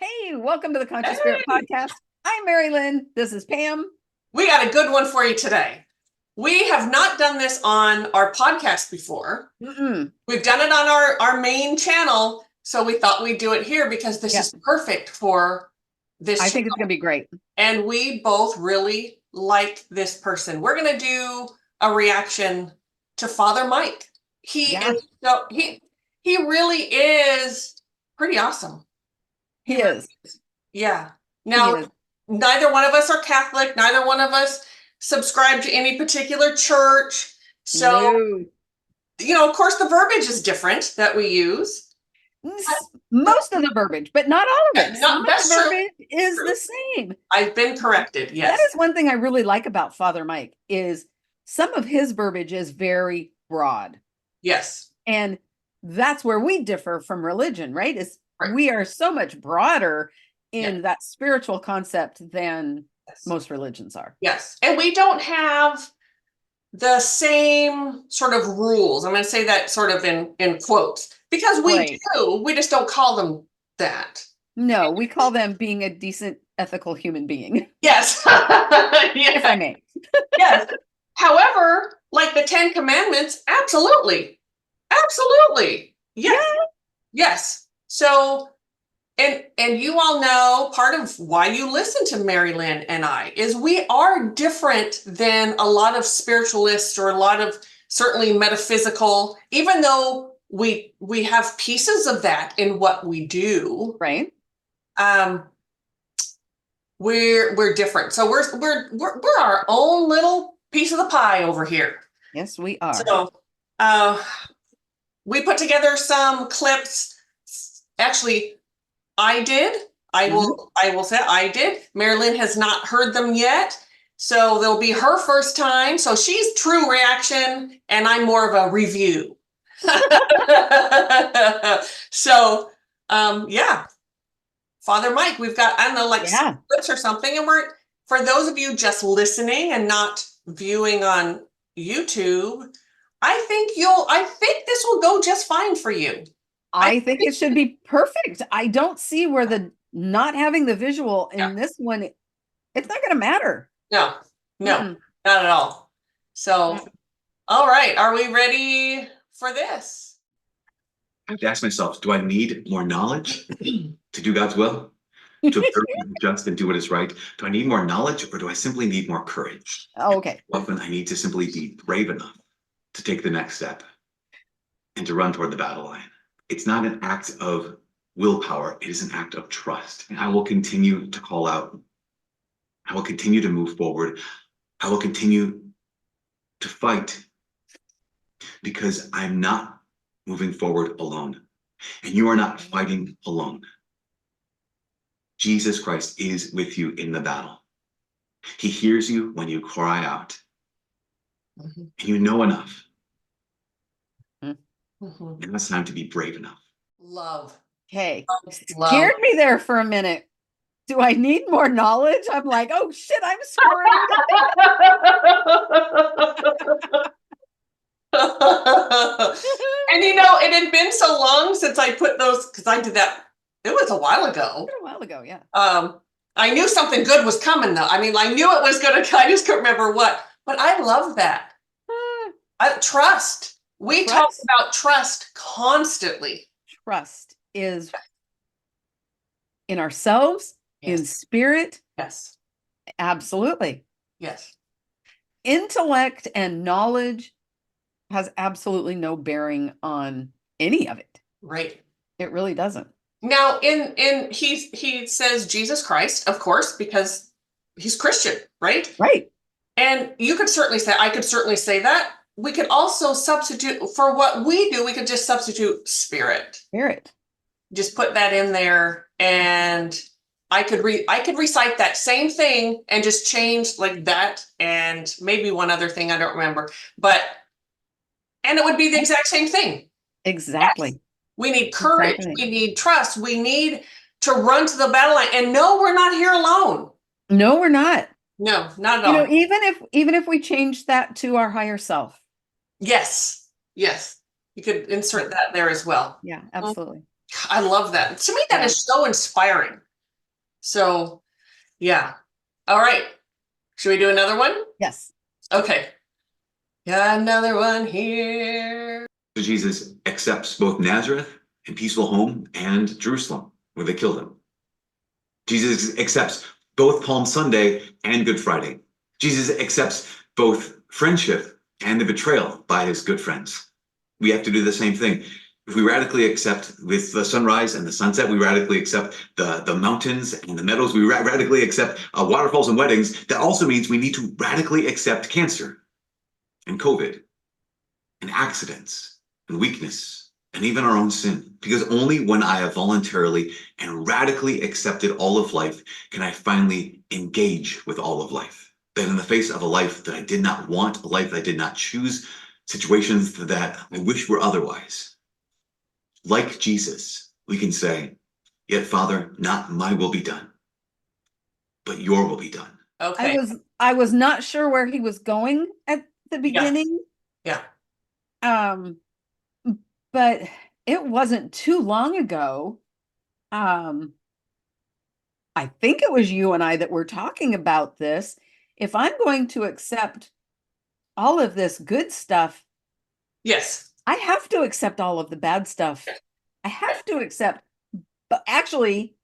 Hey, welcome to the Conscious Spirit Podcast. I'm Mari-Lyn. This is Pam. We got a good one for you today. We have not done this on our podcast before. We've done it on our main channel, so we thought we'd do it here because this is perfect for this I think it's going to be great. And we both really like this person. We're going to do a reaction to Father Mike. He really is pretty awesome. He is. Yeah. Now, neither one of us are Catholic. Neither one of us subscribe to any particular church. So, of course, the verbiage is different that we use. Most of the verbiage, but not all of it. Some of the verbiage is the same. I've been corrected, yes. That is one thing I really like about Father Mike is some of his verbiage is very broad. Yes. And that's where we differ from religion, right? We are so much broader in that spiritual concept than most religions are. Yes. And we don't have the same sort of rules. I'm going to say that sort of in quotes because we do. We just don't call them that. No, we call them being a decent, ethical human being. Yes. If I may. Yes. However, like the 10 Commandments, absolutely. Absolutely. Yes. Yeah. Yes. So, and you all know part of why you listen to Mari-Lyn and I is we are different than a lot of spiritualists or a lot of certainly metaphysical, even though we have pieces of that in what we do. Right. We're different. So we're our own little piece of the pie over here. Yes, we are. So, we put together some clips. Actually, I did. I will say I did. Mari-Lyn has not heard them yet. So they'll be her first time. So she's true reaction and I'm more of a review. So, Father Mike, we've got, I don't know, some clips or something. And for those of you just listening and not viewing on YouTube, I think this will go just fine for you. I think it should be perfect. I don't see where the not having the visual in this one, it's not going to matter. No, not at all. So, all right. Are we ready for this? I have to ask myself, do I need more knowledge to do God's will? To observe what is just and do what is right? Do I need more knowledge or do I simply need more courage? Okay. Often I need to simply be brave enough to take the next step and to run toward the battle line. It's not an act of willpower. It is an act of trust. And I will continue to call out. I will continue to move forward. I will continue to fight because I'm not moving forward alone. And you are not fighting alone. Jesus Christ is with you in the battle. He hears you when you cry out. And you know enough. And it's time to be brave enough. Love. Hey, scared me there for a minute. Do I need more knowledge? I'm like, oh shit, I'm scoring. And it had been so long since I put those, because I did that. It was a while ago. A while ago, yeah. I knew something good was coming though. I mean, I knew it was going to, I just couldn't remember what, but I love that. Trust. We talk about trust constantly. Trust is in ourselves, in spirit. Yes. Absolutely. Yes. Intellect and knowledge has absolutely no bearing on any of it. Right. It really doesn't. Now, he says Jesus Christ, of course, because he's Christian, right? Right. And I could certainly say that. We could also substitute for what we do. We could just substitute spirit. Spirit. Just put that in there, and I could recite that same thing and just change like that, and maybe one other thing I don't remember, and it would be the exact same thing. Exactly. Yes. We need courage. Exactly. We need trust. We need to run to the battle line, and no, we're not here alone. No, we're not. No, not at all. Even if we change that to our higher self. Yes. Yes. You could insert that there as well. Yeah, absolutely. I love that. To me, that is so inspiring. So, yeah. All right. Should we do another one? Yes. Okay. Got another one here. Jesus accepts both Nazareth, a peaceful home, and Jerusalem, where they killed him. Jesus accepts both Palm Sunday and Good Friday. Jesus accepts both friendship and the betrayal by his good friends. We have to do the same thing. If we radically accept with the sunrise and the sunset, we radically accept the mountains and the meadows, we radically accept waterfalls and weddings. That also means we need to radically accept cancer and COVID and accidents and weakness and even our own sin. Because only when I have voluntarily and radically accepted all of life can I finally engage with all of life. That in the face of a life that I did not want, a life that I did not choose, situations that I wish were otherwise, like Jesus, we can say, yet Father, not my will be done, but your will be done. Okay. I was not sure where he was going at the beginning. Yeah. But it wasn't too long ago. I think it was you and I that were talking about this. If I'm going to accept all of this good stuff, Yes. I have to accept all of the bad stuff. I have to accept, but actually,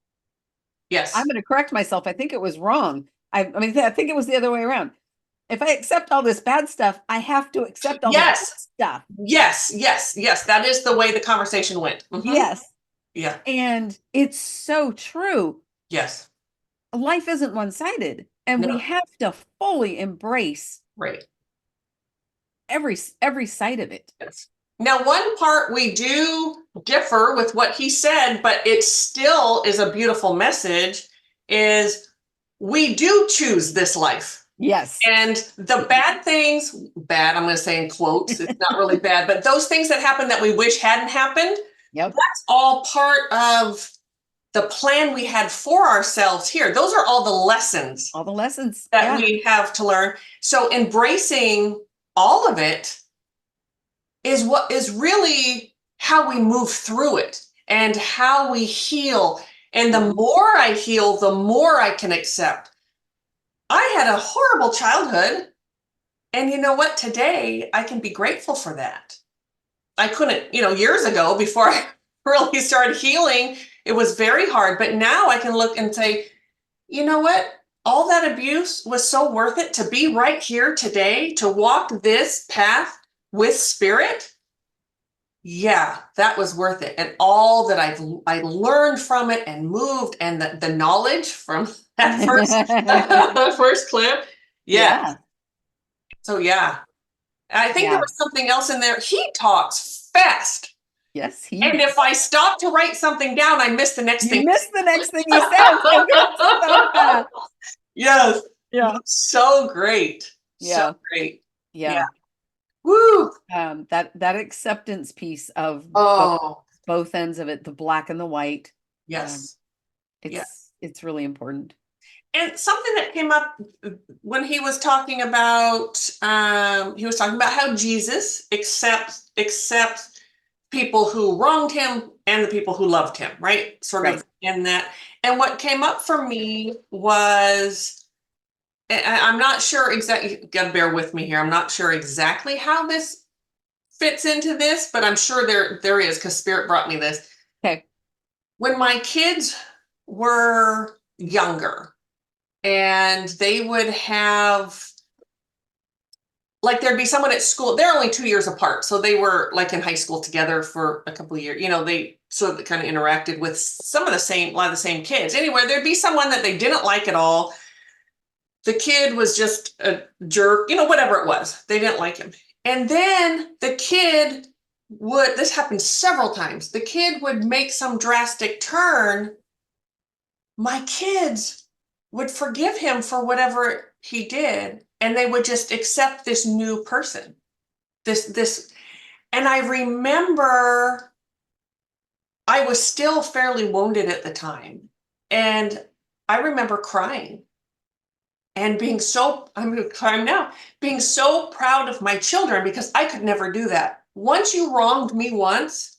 Yes. I'm going to correct myself. I think it was wrong. I think it was the other way around. If I accept all this bad stuff, I have to accept all the good stuff. Yes. Yes. Yes. That is the way the conversation went. Mhm. Yes. Yeah. And it's so true. Yes. Life isn't one-sided, and we have to fully embrace Right. every side of it. Yes. Now, one part we do differ with what he said, but it still is a beautiful message, is we do choose this life. Yes. And the bad things, bad, I'm going to say in quotes, it's not really bad, but those things that happen that we wish hadn't happened, that's all part of the plan we had for ourselves here. Those are all the lessons. All the lessons that we have to learn. So embracing all of it is what is really how we move through it and how we heal. And the more I heal, the more I can accept. I had a horrible childhood. And you know what? Today, I can be grateful for that. I couldn't, years ago, before I really started healing, it was very hard. But now I can look and say, you know what? All that abuse was so worth it to be right here today, to walk this path with spirit. Yeah, that was worth it. And all that I learned from it and moved, and the knowledge from that first clip. Yeah. So yeah. I think there was something else in there. He talks fast. Yes, and if I stop to write something down, I miss the next thing. You missed the next thing you said. Yes. Yeah. So great. Yeah. So great. Yeah. Woo. That acceptance piece of both ends of it, the black and the white. Yes. It's really important. And something that came up when he was talking about how Jesus accepts people who wronged him and the people who loved him, right? Sort of in that. And what came up for me was, I'm not sure exactly, you gotta bear with me here. I'm not sure exactly how this fits into this, but I'm sure there is, because Spirit brought me this. Okay. When my kids were younger, and they would have, like, there'd be someone at school, they're only 2 years apart. So they were like in high school together for a couple of years. They sort of kind of interacted with a lot of the same kids. Anyway, there'd be someone that they didn't like at all. The kid was just a jerk, whatever it was. They didn't like him. And then the kid this happened several times. The kid would make some drastic turn. My kids would forgive him for whatever he did, and they would just accept this new person. And I remember I was still fairly wounded at the time, and I remember crying and being so proud of my children, because I could never do that. Once you wronged me once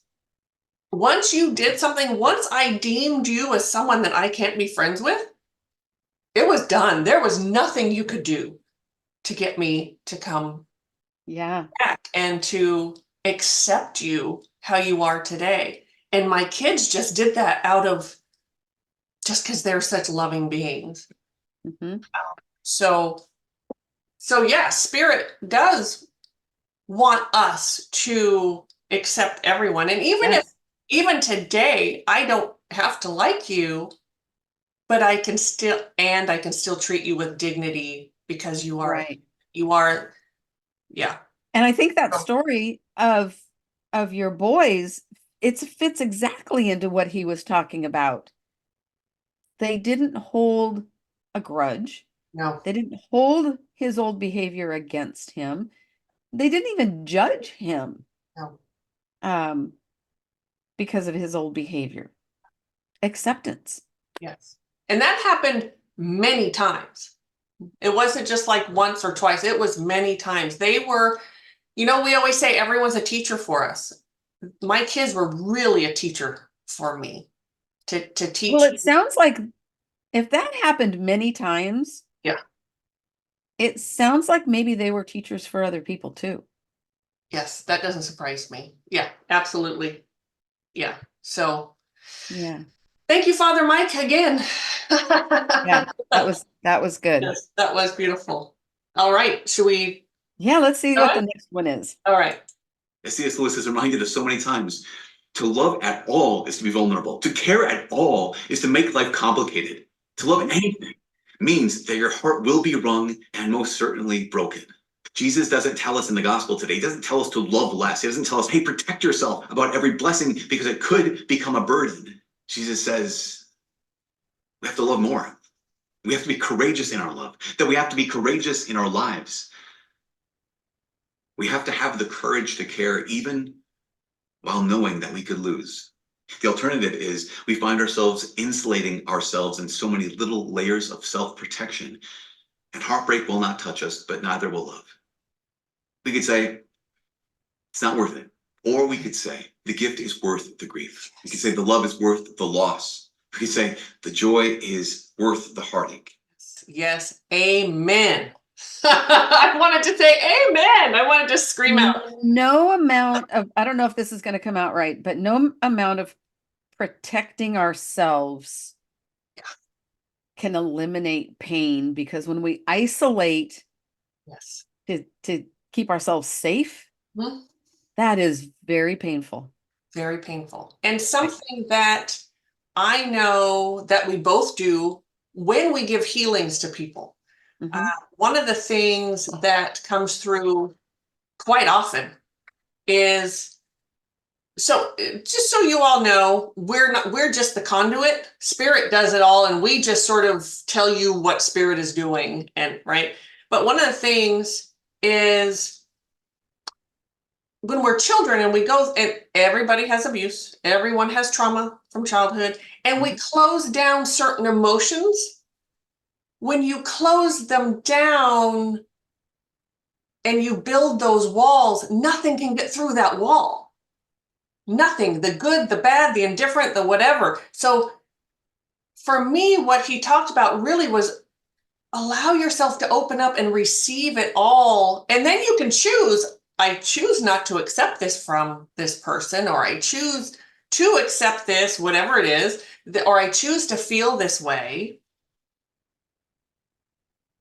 you did something, once I deemed you as someone that I can't be friends with, It was done. There was nothing you could do to get me to come Yeah. back and to accept you how you are today. And my kids just did that out of just because they're such loving beings. Hmm. So, so yeah, spirit does want us to accept everyone. And even if, Yes. even today, I don't have to like you, but I can still treat you with dignity because Right. you are, yeah. And I think that So, story of your boys, it fits exactly into what he was talking about. They didn't hold a grudge. no, They didn't hold his old behavior against him. They didn't even judge him no, um, because of his old behavior. Acceptance. yes. And that happened many times. It wasn't just like once or twice, it was many times. They were, we always say everyone's a teacher for us. My kids were really a teacher for me to Well, teach. it sounds like if that happened many times, Yeah, it sounds like maybe they were teachers for other people too. yes, that doesn't surprise me. Yeah, absolutely. Yeah. So Yeah. thank you, Father Mike, again. Yeah. That was good. Yes, that was beautiful. All right, should we Yeah, let's see go what the ahead? next one is. All right. As C.S. Lewis has reminded us so many times, to love at all is to be vulnerable. To care at all is to make life complicated. To love anything means that your heart will be wrung and most certainly broken. Jesus doesn't tell us in the gospel today, he doesn't tell us to love less. He doesn't tell us, hey, protect yourself about every blessing because it could become a burden. Jesus says we have to love more. We have to be courageous in our love, that we have to be courageous in our lives. We have to have the courage to care even while knowing that we could lose. The alternative is we find ourselves insulating ourselves in so many little layers of self-protection, and heartbreak will not touch us, but neither will love. We could say, it's not worth it. Or we could say, the gift is worth the grief. We could say, the love is worth the loss. We could say, the joy is worth the heartache. Yes, amen. I wanted to say amen. I wanted to scream out. No amount of, I don't know if this is going to come out right, but no amount of protecting ourselves can eliminate pain because when we isolate Yes. to keep ourselves safe, Mhm. that is very painful. Very painful. And something that I know that we both do when we give healings to people. Mhm. One of the things that comes through quite often is just so you all know, we're just the conduit. Spirit does it all, and we just sort of tell you what spirit is doing, and right. But one of the things is when we're children and we go, and everybody has abuse, everyone has trauma from childhood, and we close down certain emotions. When you close them down and you build those walls, nothing can get through that wall. Nothing, the good, the bad, the indifferent, the whatever. So for me, what he talked about really was allow yourself to open up and receive it all. And then you can choose, I choose not to accept this from this person, or I choose to accept this, whatever it is, or I choose to feel this way.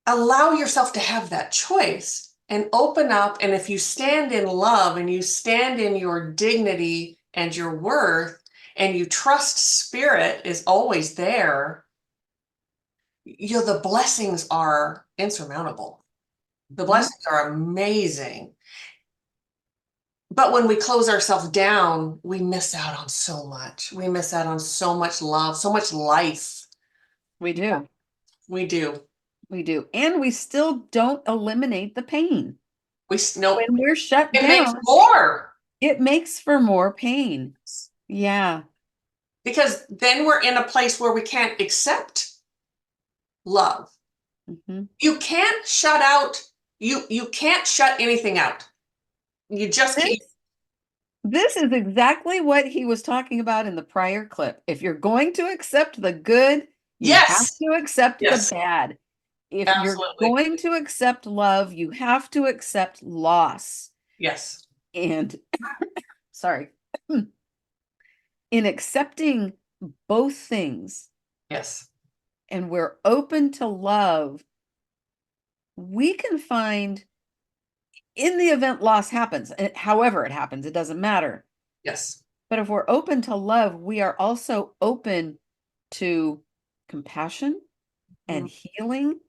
Allow yourself to have that choice and open up. And if you stand in love and you stand in your dignity and your worth, and you trust spirit is always there, the blessings are insurmountable. The Mhm. blessings are amazing. But when we close ourselves down, we miss out on so much. We miss out on so much love, so much life. We do. We do. We do. And we still don't eliminate the pain. Nope. When we're shut It makes down, more, it makes for more pain. Yeah. because then we're in a place where we can't accept love. Mhm. You can't shut out, you can't shut anything out. You just can't. This this is exactly what he was talking about in the prior clip. If you're going to accept the good, You have Yes. to accept the Yes. bad. If you're Absolutely. going to accept love, you have to accept loss. Yes. And sorry, in accepting both things, Yes. and we're open to love, we can find, in the event loss happens, however it happens, it doesn't matter. Yes. But if we're open to love, we are also open to compassion and healing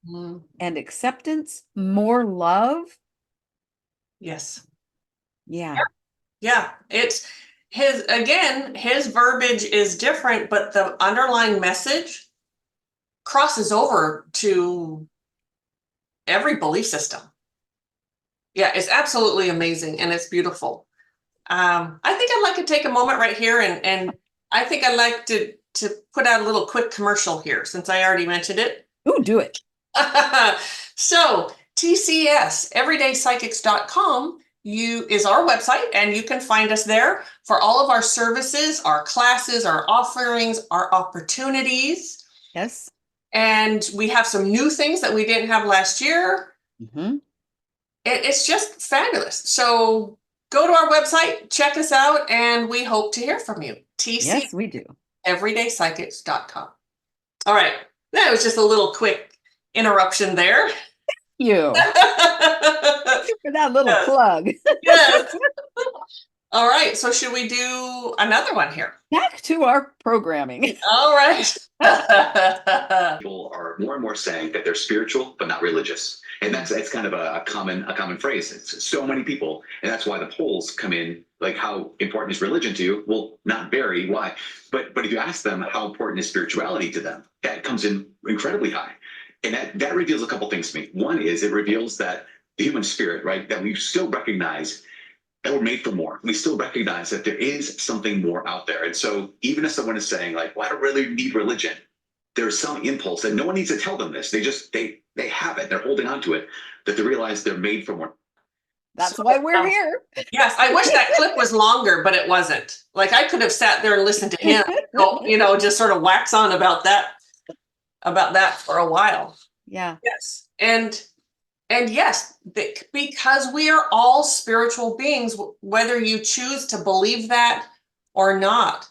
Mhm. and acceptance, more love. Yes. Yeah. Yeah. It's his verbiage is different, but the underlying message crosses over to every belief system. Yeah, it's absolutely amazing and it's beautiful. I think I'd like to take a moment right here and I think I'd like to put out a little quick commercial here since I already mentioned it. Ooh, do it. So TCS, everydaypsychics.com is our website, and you can find us there for all of our services, our classes, our offerings, our opportunities. Yes. And we have some new things that we didn't have last year. Mm-hmm. It's just fabulous. So go to our website, check us out, and we hope to hear from you. Yes, we do. everydaypsychics.com. All right. That was just a little quick interruption there. You for that little Yes. plug. Yes. All right. So should we do another one here? Back to our programming. All right. People are more and more saying that they're spiritual but not religious, and that's kind of a common phrase. It's so many people, and that's why the polls come in like, how important is religion to you? Well, not very. Why? But if you ask them how important is spirituality to them, that comes in incredibly high, and that reveals a couple things to me. One is it reveals that the human spirit, right, that we still recognize that we're made for more. We still recognize that there is something more out there. And so even if someone is saying like, well, I don't really need religion, there's some impulse that no one needs to tell them this. They have it. They're holding on to it, that they realize they're made for more. That's why we're here. Yes, I wish that clip was longer, but it wasn't. Like I could have sat there and listened to him, just sort of wax on about that for a while. Yeah. Yes. And yes, because we are all spiritual beings, whether you choose to believe that or not.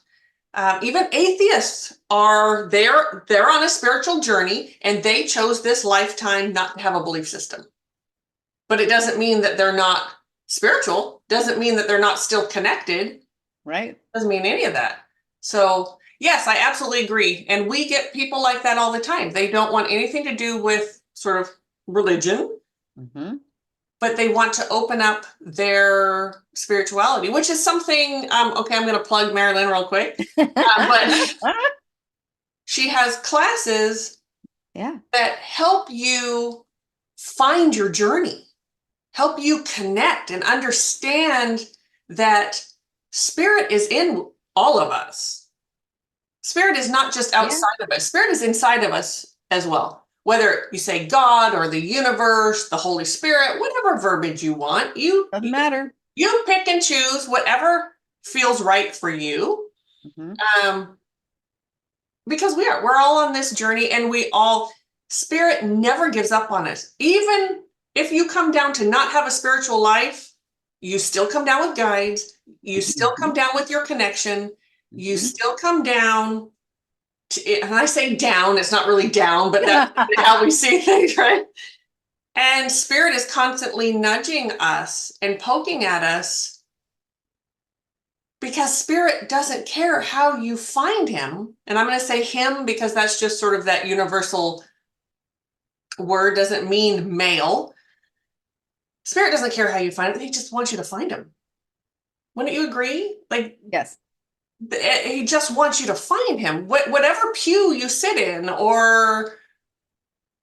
Even atheists they're on a spiritual journey, and they chose this lifetime not to have a belief system. But it doesn't mean that they're not spiritual. Doesn't mean that they're not still connected. Right. Doesn't mean any of that. So yes, I absolutely agree. And we get people like that all the time. They don't want anything to do with sort of religion. Mm-hmm. But they want to open up their spirituality, which is something, okay, I'm going to plug Mari-Lyn real quick. But she has classes that help you find your journey, help you connect and understand that spirit is in all of us. Spirit is not just outside of us. Spirit is inside of us as well. Whether you say God or the universe, the Holy Spirit, whatever verbiage you want, doesn't matter. You pick and choose whatever feels right for you. Mm-hmm. Because we're all on this journey, and spirit never gives up on us. Even if you come down to not have a spiritual life, you still come down with guides. You still come down with your connection. You still come down. And I say down, it's not really down, but that's how we see things, right? And spirit is constantly nudging us and poking at us, because spirit doesn't care how you find him. And I'm going to say him because that's just sort of that universal word, doesn't mean male. Spirit doesn't care how you find him. He just wants you to find him. Wouldn't you agree? Like, yes. He just wants you to find him. Whatever pew you sit in, or,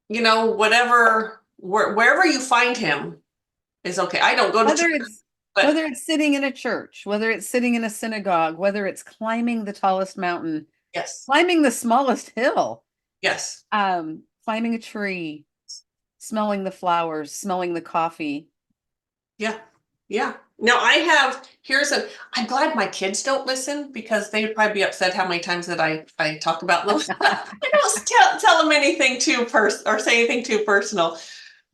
wherever you find him is okay. I don't go to church. Whether it's sitting in a church, whether it's sitting in a synagogue, whether it's climbing the tallest mountain, yes, climbing the smallest hill, yes, climbing a tree, smelling the flowers, smelling the coffee. Yeah. Now I'm glad my kids don't listen because they'd probably be upset how many times that I talk about them. I don't tell them anything or say anything too personal.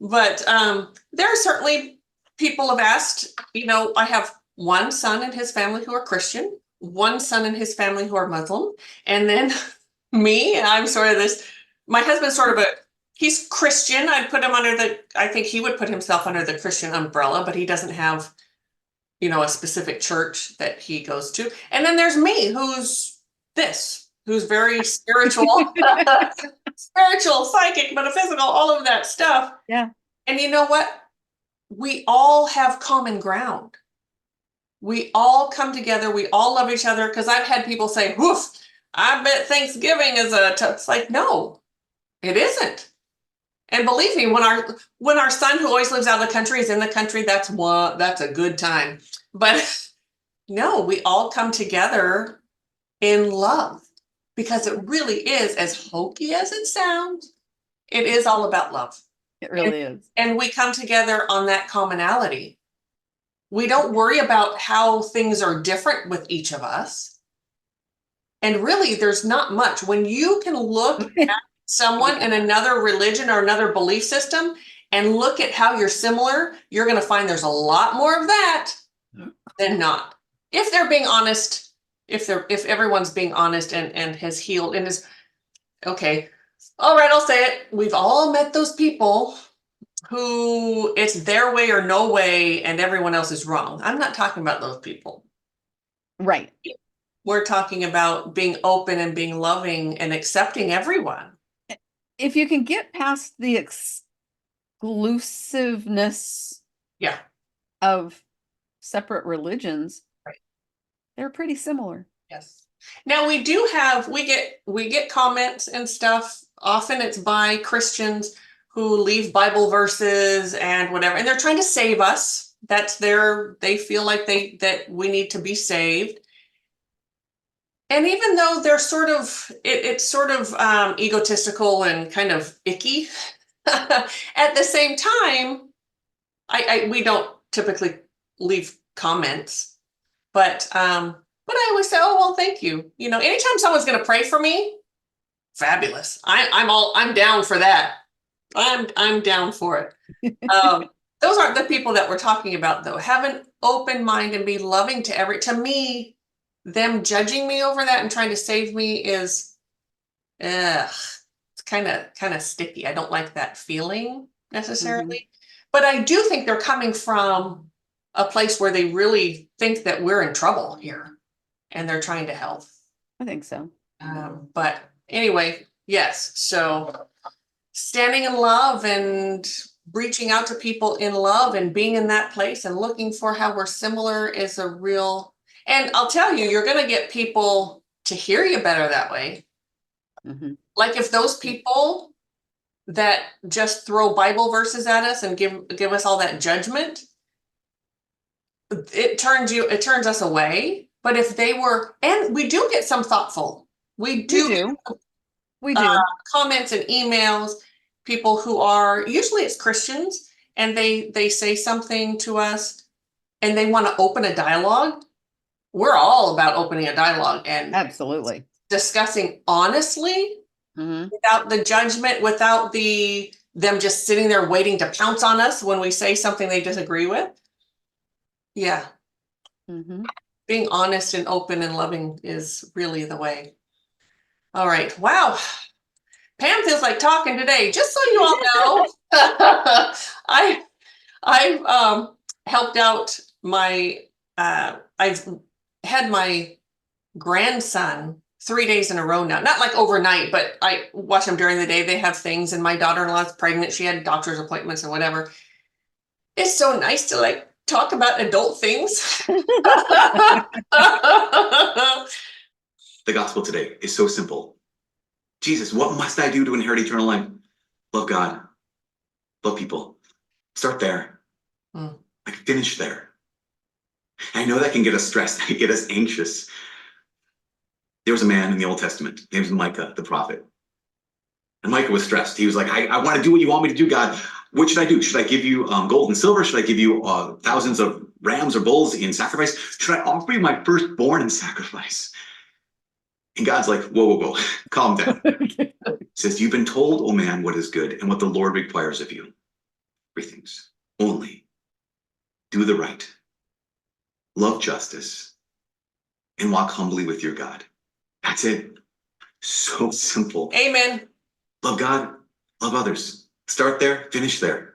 But there are certainly people have asked, I have one son and his family who are Christian, one son and his family who are Muslim, and then me, and I'm sort of my husband's sort of he's Christian. I think he would put himself under the Christian umbrella, but he doesn't have, a specific church that he goes to. And then there's me, who's very spiritual, spiritual, psychic, metaphysical, all of that stuff. Yeah. And you know what? We all have common ground. We all come together. We all love each other. Because I've had people say, woof, I bet Thanksgiving is it's like, no, it isn't. And believe me, when our son who always lives out of the country is in the country, that's a good time. But no, we all come together in love, because it really is, as hokey as it sounds, it is all about love. It really is. And we come together on that commonality. We don't worry about how things are different with each of us. And really, there's not much. When you can look at someone in another religion or another belief system and look at how you're similar, you're going to find there's a lot more of that than not. If they're being honest, if everyone's being honest and has healed and is okay. All right, I'll say it. We've all met those people who it's their way or no way and everyone else is wrong. I'm not talking about those people. Right. We're talking about being open and being loving and accepting everyone. If you can get past the exclusiveness of separate religions, right, they're pretty similar. Yes. Now we get comments and stuff. Often it's by Christians who leave Bible verses and whatever, and they're trying to save us. They feel like that we need to be saved. And even though they're it's sort of egotistical and kind of icky, at the same time, we don't typically leave comments, but I always say, oh, well, thank you. Anytime someone's going to pray for me, fabulous. I'm down for that. I'm down for it. Those aren't the people that we're talking about, though. Have an open mind and be loving to me. Them judging me over that and trying to save me is, it's kind of sticky. I don't like that feeling necessarily, but I do think they're coming from a place where they really think that we're in trouble here, and they're trying to help. I think so. But anyway, yes. So standing in love and reaching out to people in love and being in that place and looking for how we're similar is a real. And I'll tell you, you're going to get people to hear you better that way. Like if those people that just throw Bible verses at us and give us all that judgment, it turns us away. But if they were, and we do get some thoughtful, we do comments and emails, people who are, usually it's Christians, and they say something to us and they want to open a dialogue. We're all about opening a dialogue and absolutely discussing honestly, without the judgment, without them just sitting there waiting to pounce on us when we say something they disagree with. Yeah. Being honest and open and loving is really the way. All right. Wow. Pam feels like talking today. Just so you all know, I've helped out I've had my grandson 3 days in a row now, not like overnight, but I watch them during the day. They have things, and my daughter-in-law's pregnant. She had doctor's appointments and whatever. It's so nice to talk about adult things. The gospel today is so simple. Jesus, what must I do to inherit eternal life? Love God, love people. Start there. Finish there. I know that can get us stressed, that can get us anxious. There was a man in the Old Testament, his name was Micah, the prophet. And Micah was stressed. He was like, I want to do what you want me to do, God. What should I do? Should I give you gold and silver? Should I give you thousands of rams or bulls in sacrifice? Should I offer you my firstborn in sacrifice? And God's like, whoa, whoa, whoa, calm down. He says, you've been told, oh man, what is good and what the Lord requires of you. Three things only: do the right, love justice, and walk humbly with your God. That's it. So simple. Amen. Love God, love others. Start there, finish there.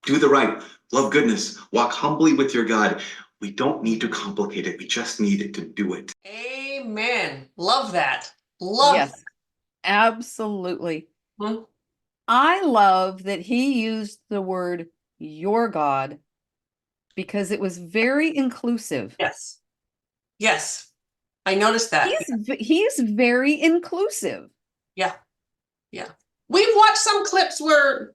Do the right, love goodness, walk humbly with your God. We don't need to complicate it. We just need to do it. Amen. Love that. Love Yes, absolutely. that. Hmm? I love that he used the word your God because it was very inclusive. Yes. Yes. I noticed that. He's very inclusive. Yeah. Yeah. We've watched some clips where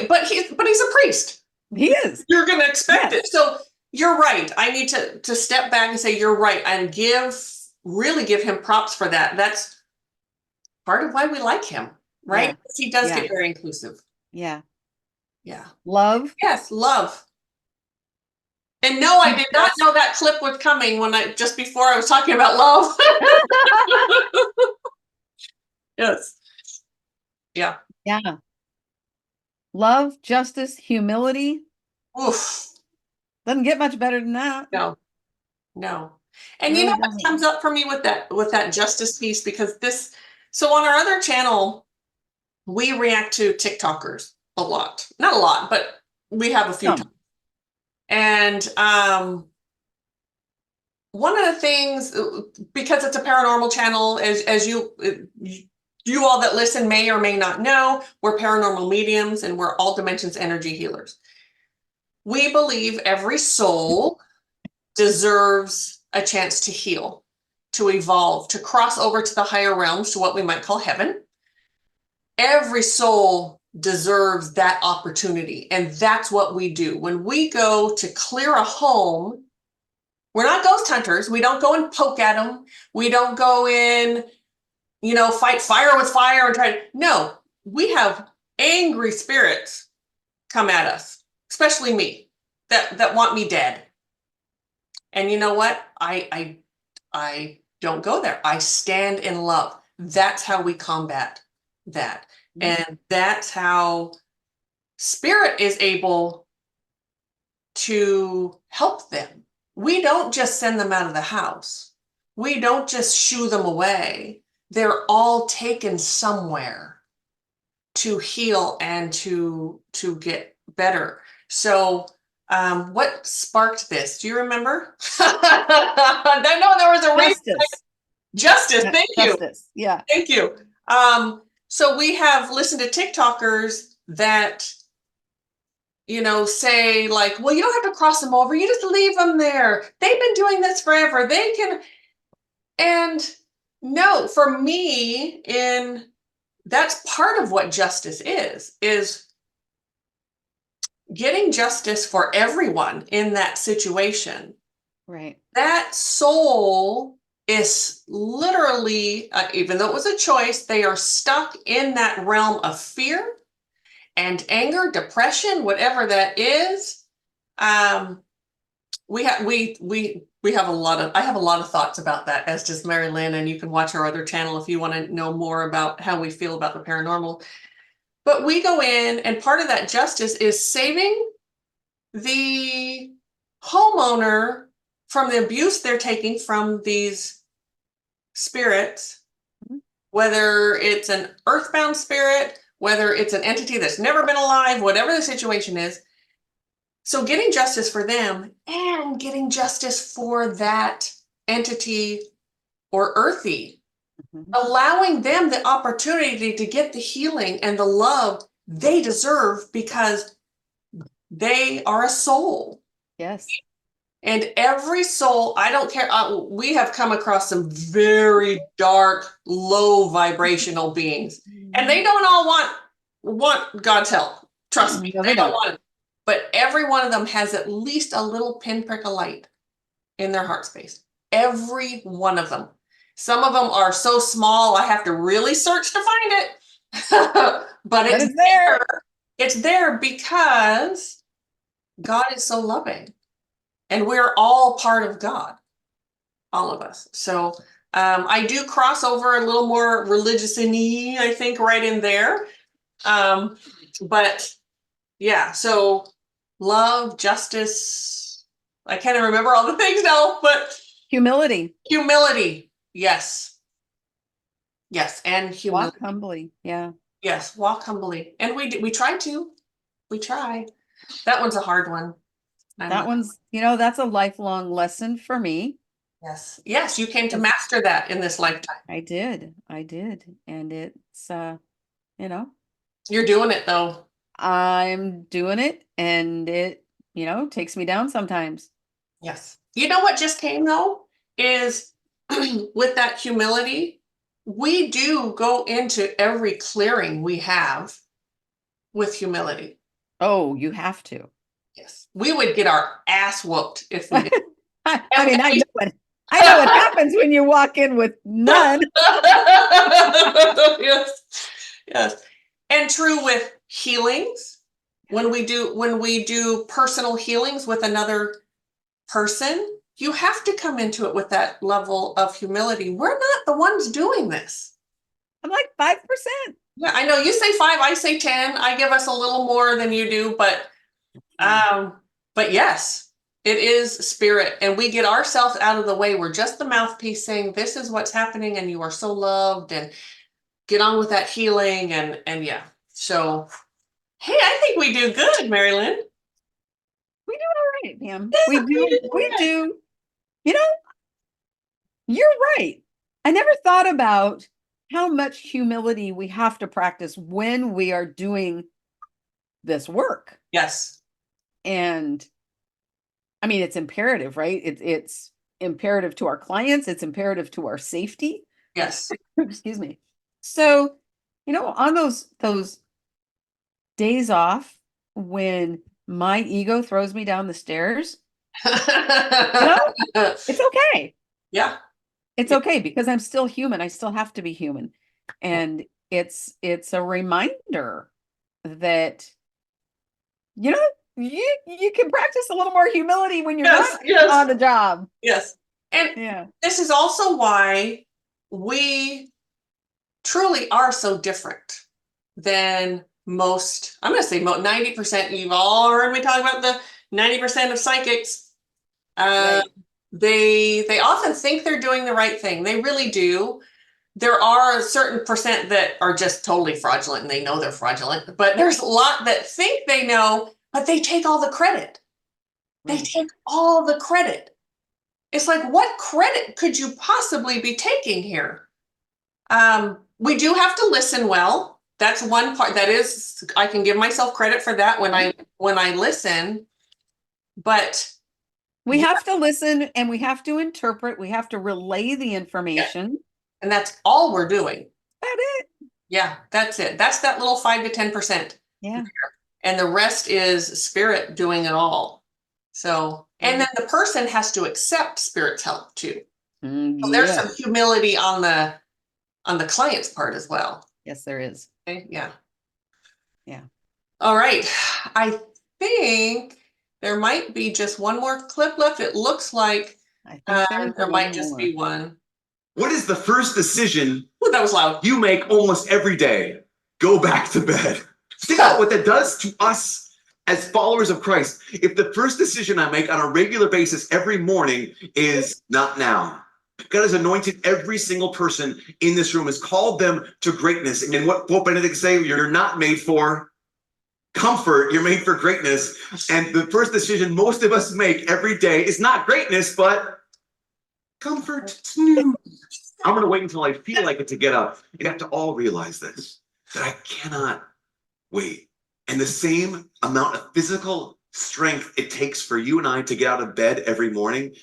but he's a priest. He is. You're going to expect Yes. it. So you're right. I need to step back and say you're right and really give him props for that. That's part of why we like him, right? Yeah. Because he does Yeah. get very inclusive. Yeah. Yeah. Love. Yes, love. And no, I did not know that clip was coming just before I was talking about love. Yes. Yeah. Yeah. Love, justice, humility. Oof. Doesn't get much better than that. No. No. And Really what doesn't. comes up for me with that justice piece, because so on our other channel, we react to TikTokers a lot. Not a lot, but we have a few times. And one of the things, because it's a paranormal channel, as you all that listen may or may not know, we're paranormal mediums and we're all dimensions energy healers. We believe every soul deserves a chance to heal, to evolve, to cross over to the higher realms, to what we might call heaven. Every soul deserves that opportunity. And that's what we do. When we go to clear a home, we're not ghost hunters. We don't go and poke at them. We don't go in, fight fire with fire and no, we have angry spirits come at us, especially me, that want me dead. And you know what? I don't go there. I stand in love. That's how we combat that. And that's how spirit is able to help them. We don't just send them out of the house. We don't just shoo them away. They're all taken somewhere to heal and to get better. So what sparked this? Do you remember? I know there was a reason. Justice. Thank you. Justice. Yeah. Thank you. So we have listened to TikTokers that, say like, well, you don't have to cross them over. You just leave them there. They've been doing this forever. They can. And no, for me, that's part of what justice is getting justice for everyone in that situation. Right. That soul is literally, even though it was a choice, they are stuck in that realm of fear and anger, depression, whatever that is. We have a lot of, I have a lot of thoughts about that, as does Mari-Lyn, and you can watch our other channel if you want to know more about how we feel about the paranormal. But we go in, and part of that justice is saving the homeowner from the abuse they're taking from these spirits, whether it's an earthbound spirit, whether it's an entity that's never been alive, whatever the situation is. So getting justice for them and getting justice for that entity or earthy, allowing them the opportunity to get the healing and the love they deserve, because they are a soul. Yes. And every soul, I don't care. We have come across some very dark, low vibrational beings, and they don't all want God's help. Trust me, they don't want it. But every one of them has at least a little pinprick of light in their heart space. Every one of them. Some of them are so small, I have to really search to find it. But it's there. It's there because God is so loving. And we're all part of God, all of us. So I do cross over a little more religious-y, I think, right in there. But yeah, so love, justice, I can't even remember all the things now, but Humility. humility, yes. Yes, and humility. Walk humbly. Yeah. Yes, walk humbly. And we try to. We try. That one's a hard one. That one's, that's a lifelong lesson for me. Yes. Yes, you came to master that in this lifetime. I did. And it's, You're doing it though. I'm doing it and it, takes me down sometimes. Yes. You know what just came though? Is with that humility, we do go into every clearing we have with humility. Oh, you have to. Yes. We would get our ass whooped if we did. I mean, I know what happens when you walk in with none. Yes. Yes. And true with healings. When we do personal healings with another person, you have to come into it with that level of humility. We're not the ones doing this. I'm like 5%. Yeah, I know you say 5, I say 10. I give us a little more than you do, but yes, it is spirit, and we get ourselves out of the way. We're just the mouthpiece saying, this is what's happening, and you are so loved, and get on with that healing, and yeah. So, hey, I think we do good, Mari-Lyn. We do all right, Pam. Yeah, We do. You're right. I never thought about how much humility we have to practice when we are doing this work. Yes. And I mean, it's imperative, right? It's imperative to our clients. It's imperative to our safety. Yes. Excuse me. So, on those days off when my ego throws me down the stairs, it's okay. Yeah. It's okay because I'm still human. I still have to be human. And it's a reminder that, you can practice a little more humility when you're not on the job. Yes. And yeah, this is also why we truly are so different than most. I'm going to say 90%. You've all heard me talk about the 90% of psychics. right. They often think they're doing the right thing. They really do. There are a certain percent that are just totally fraudulent and they know they're fraudulent, but there's a lot that think they know, but they take all the credit. They take all the credit. It's like, what credit could you possibly be taking here? We do have to listen well. That's one part. That is, I can give myself credit for that when I listen, but we have to listen and we have to interpret. We have to relay the information. And that's all we're doing. That's it. Yeah, that's it. That's that little 5 to 10%. Yeah. And the rest is spirit doing it all. So, and then the person has to accept spirit's help too. So there's some humility on the client's part as well. Yes, there is. Okay, yeah. Yeah. All right. I think there might be just one more clip left. It looks like there might just be one. What is the first decision that was loud. You make almost every day? Go back to bed. Think about what that does to us as followers of Christ. If the first decision I make on a regular basis every morning is not now. God has anointed every single person in this room, has called them to greatness. And what Pope Benedict say, you're not made for comfort, you're made for greatness. And the first decision most of us make every day is not greatness, but comfort. Snooze. I'm going to wait until I feel like it to get up. You have to all realize this, that I cannot wait. And the same amount of physical strength it takes for you and I to get out of bed every morning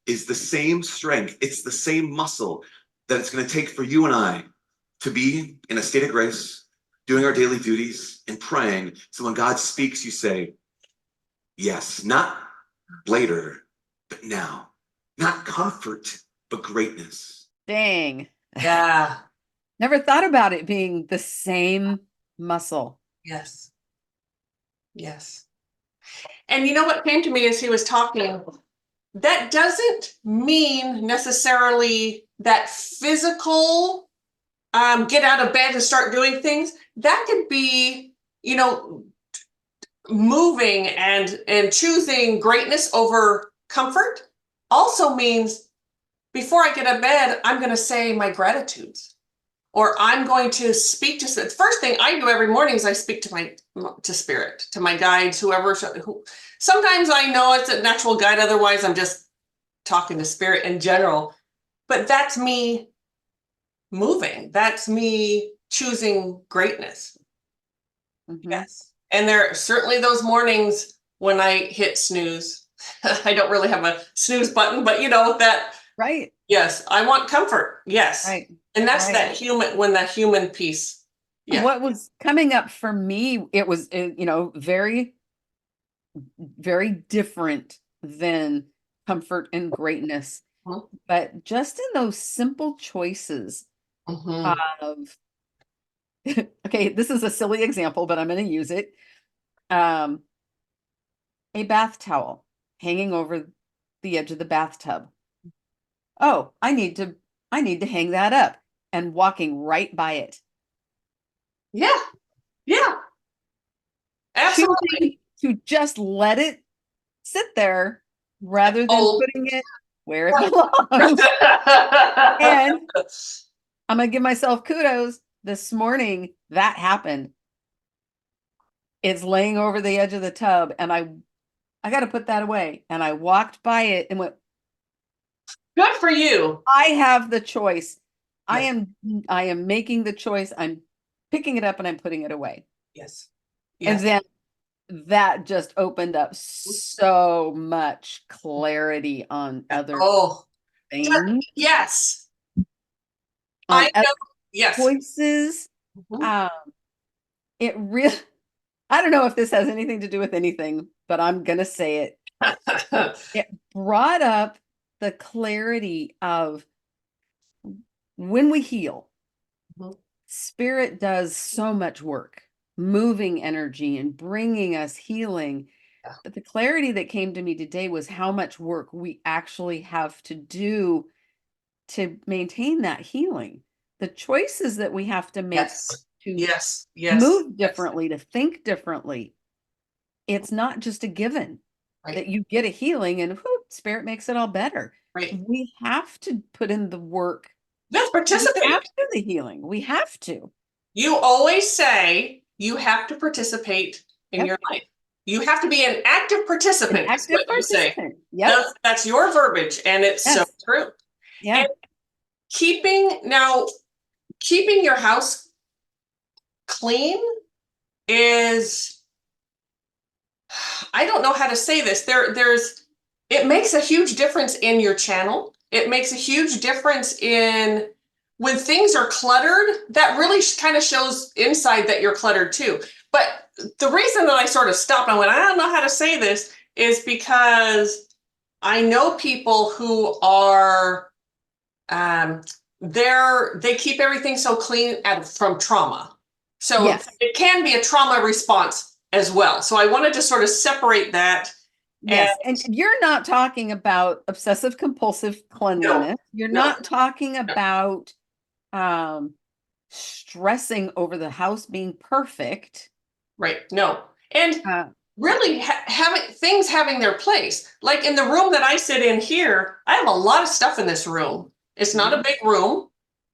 is the same strength. It's the same muscle that it's going to take for you and I to be in a state of grace, doing our daily duties and praying. So when God speaks, you say, yes, not later, but now. Not comfort, but greatness. Dang. Yeah. Never thought about it being the same muscle. Yes. Yes. And you know what came to me as he was talking? that doesn't mean necessarily that physical get out of bed and start doing things. That could be, you know, moving and choosing greatness over comfort. Also means before I get out of bed, I'm going to say my gratitudes, or I'm going to speak to the first thing I do every morning is I speak to spirit, to my guides, whoever. Sometimes I know it's a natural guide, otherwise I'm just talking to spirit in general. But that's me moving. That's me choosing greatness. Mhm. Yes. And there are certainly those mornings when I hit snooze. I don't really have a snooze button, but you know that. Right. Yes, I want comfort. Yes. Right. And that's Right. that human piece. Yeah. What was coming up for me, it was, you know, very, very different than comfort and greatness. Mhm. But just in those simple choices Mhm. of, okay, this is a silly example, but I'm going to use it. A bath towel hanging over the edge of the bathtub. Oh, I need to hang that up, and walking right by it. Yeah. Yeah. Absolutely. Choosing to just let it sit there rather than Oh. putting it where it belongs. And I'm gonna give myself kudos. This morning that happened. It's laying over the edge of the tub, and I got to put that away. And I walked by it and went, Good for you. I have the choice. Yes. I am making the choice. I'm picking it up and I'm putting it away. Yes. And Yes. then that just opened up so much clarity on other Oh, things, yes. on I other know. Yes. choices. Mhm. Um, it really, I don't know if this has anything to do with anything, but I'm gonna say it. It brought up the clarity of when we heal, Mhm. spirit does so much work, moving energy and bringing us healing. Yeah. But the clarity that came to me today was how much work we actually have to do to maintain that healing. The choices that we have to make Yes. to Yes. Yes. move Yes. differently, to think differently. It's not just a given Right. that you get a healing and whoop, spirit makes it all better. Right. We have to put in the work. Let's We have participate. to do the healing. We have to. You always say you have to participate in Yep. your life. You have to be an active An participant, is active what you say. participant. Yep. That's your verbiage, and it's so Yes. true. Yeah. And keeping your house clean is, I don't know how to say this. It makes a huge difference in your channel. It makes a huge difference in when things are cluttered. That really kind of shows inside that you're cluttered too. But the reason that I sort of stopped and went, I don't know how to say this, is because I know people who are they keep everything so clean from trauma. So Yes. it can be a trauma response as well. So I wanted to sort of separate that. Yes. And you're not talking about obsessive compulsive cleanliness. You're No, not talking no, about stressing over the house being perfect. right, no. And Uh, really having their place. Like in the room that I sit in here, I have a lot of stuff in this room. It's not a big room.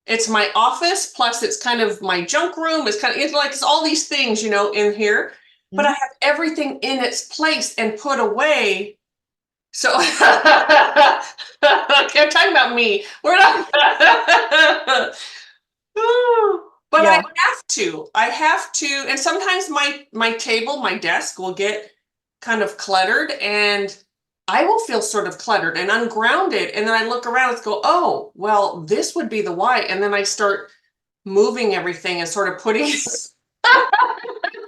It's my office, plus it's kind of my junk room. It's all these things, in here. But I mhm. have everything in its place and put away. So okay, I'm talking about me. We're not. But Yeah. I have to, and sometimes my table, my desk will get kind of cluttered, and I will feel sort of cluttered and ungrounded. And then I look around and go, oh, well, this would be the why. And then I start moving everything and sort of putting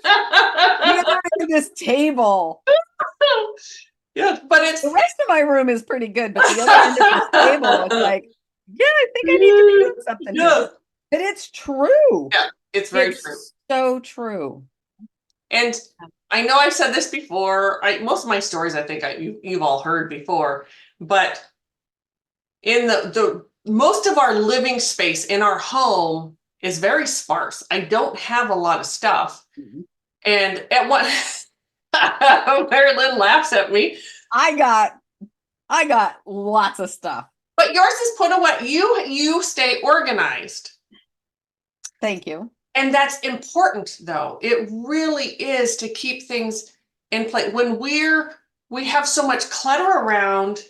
Get rid of this table. yeah, but The rest of my room is pretty good, but the other end of this table is like, yeah, I think I need to be doing something here. yeah, But it's true. yeah, it's very true. It's so true. And I know I've said this before. Most of my stories, I think you've all heard before. but in the most of our living space in our home is very sparse. I don't have a lot of stuff. Mhm. And at one, Mari-Lyn laughs at me. I got lots of stuff. But yours is put away. You stay organized. Thank you. And that's important, though. It really is, to keep things in place. When we have so much clutter around,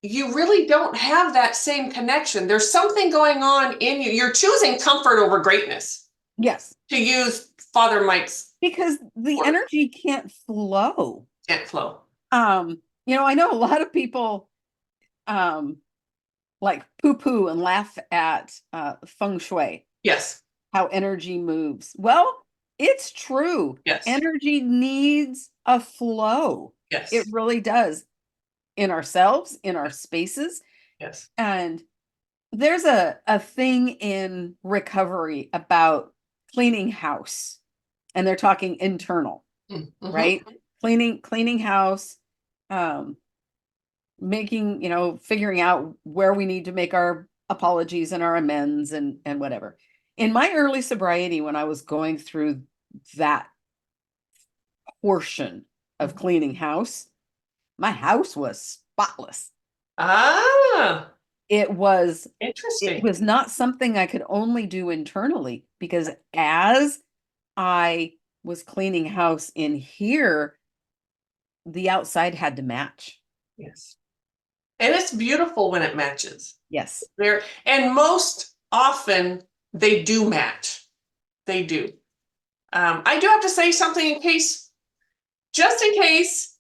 you really don't have that same connection. There's something going on in you. You're choosing comfort over greatness, Yes, to use Father Mike's because the word. energy can't flow. Can't flow. I know a lot of people like poo-poo and laugh at feng shui, Yes. how energy moves. Well, it's true. Yes. Energy needs a flow. Yes. It really does, in ourselves, in our spaces. Yes. And there's a thing in recovery about cleaning house, and they're talking internal, Mm-hmm. right? Cleaning house, figuring out where we need to make our apologies and our amends and whatever. In my early sobriety, when I was going through that portion of cleaning house, my house was spotless. Ah, It was interesting. not something I could only do internally, because as I was cleaning house in here, the outside had to match. Yes. And it's beautiful when it matches. Yes. And most often they do match. They do. I do have to say something just in case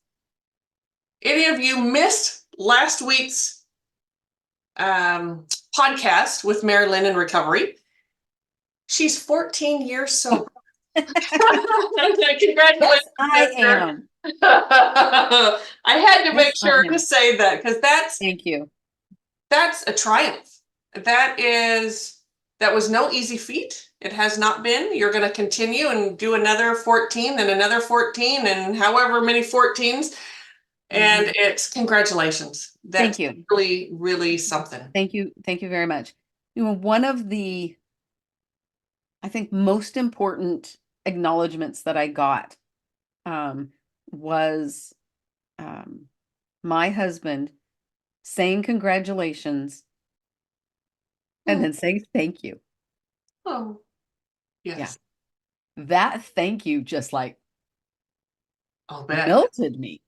any of you missed last week's podcast with Mari-Lyn in recovery. She's 14 years sober. Congratulations. Yes, I am. I had to make Yes, I sure am. to say that, because Thank you. that's a triumph. That was no easy feat. It has not been. You're going to continue and do another 14 and another 14 and however many 14s. And it's congratulations. That's Thank you. really, really something. Thank you. Thank you very much. One of the, I think, most important acknowledgments that I got was my husband saying congratulations and then saying thank you. Oh, yes. Yeah. That thank you just like I'll bet. melted me.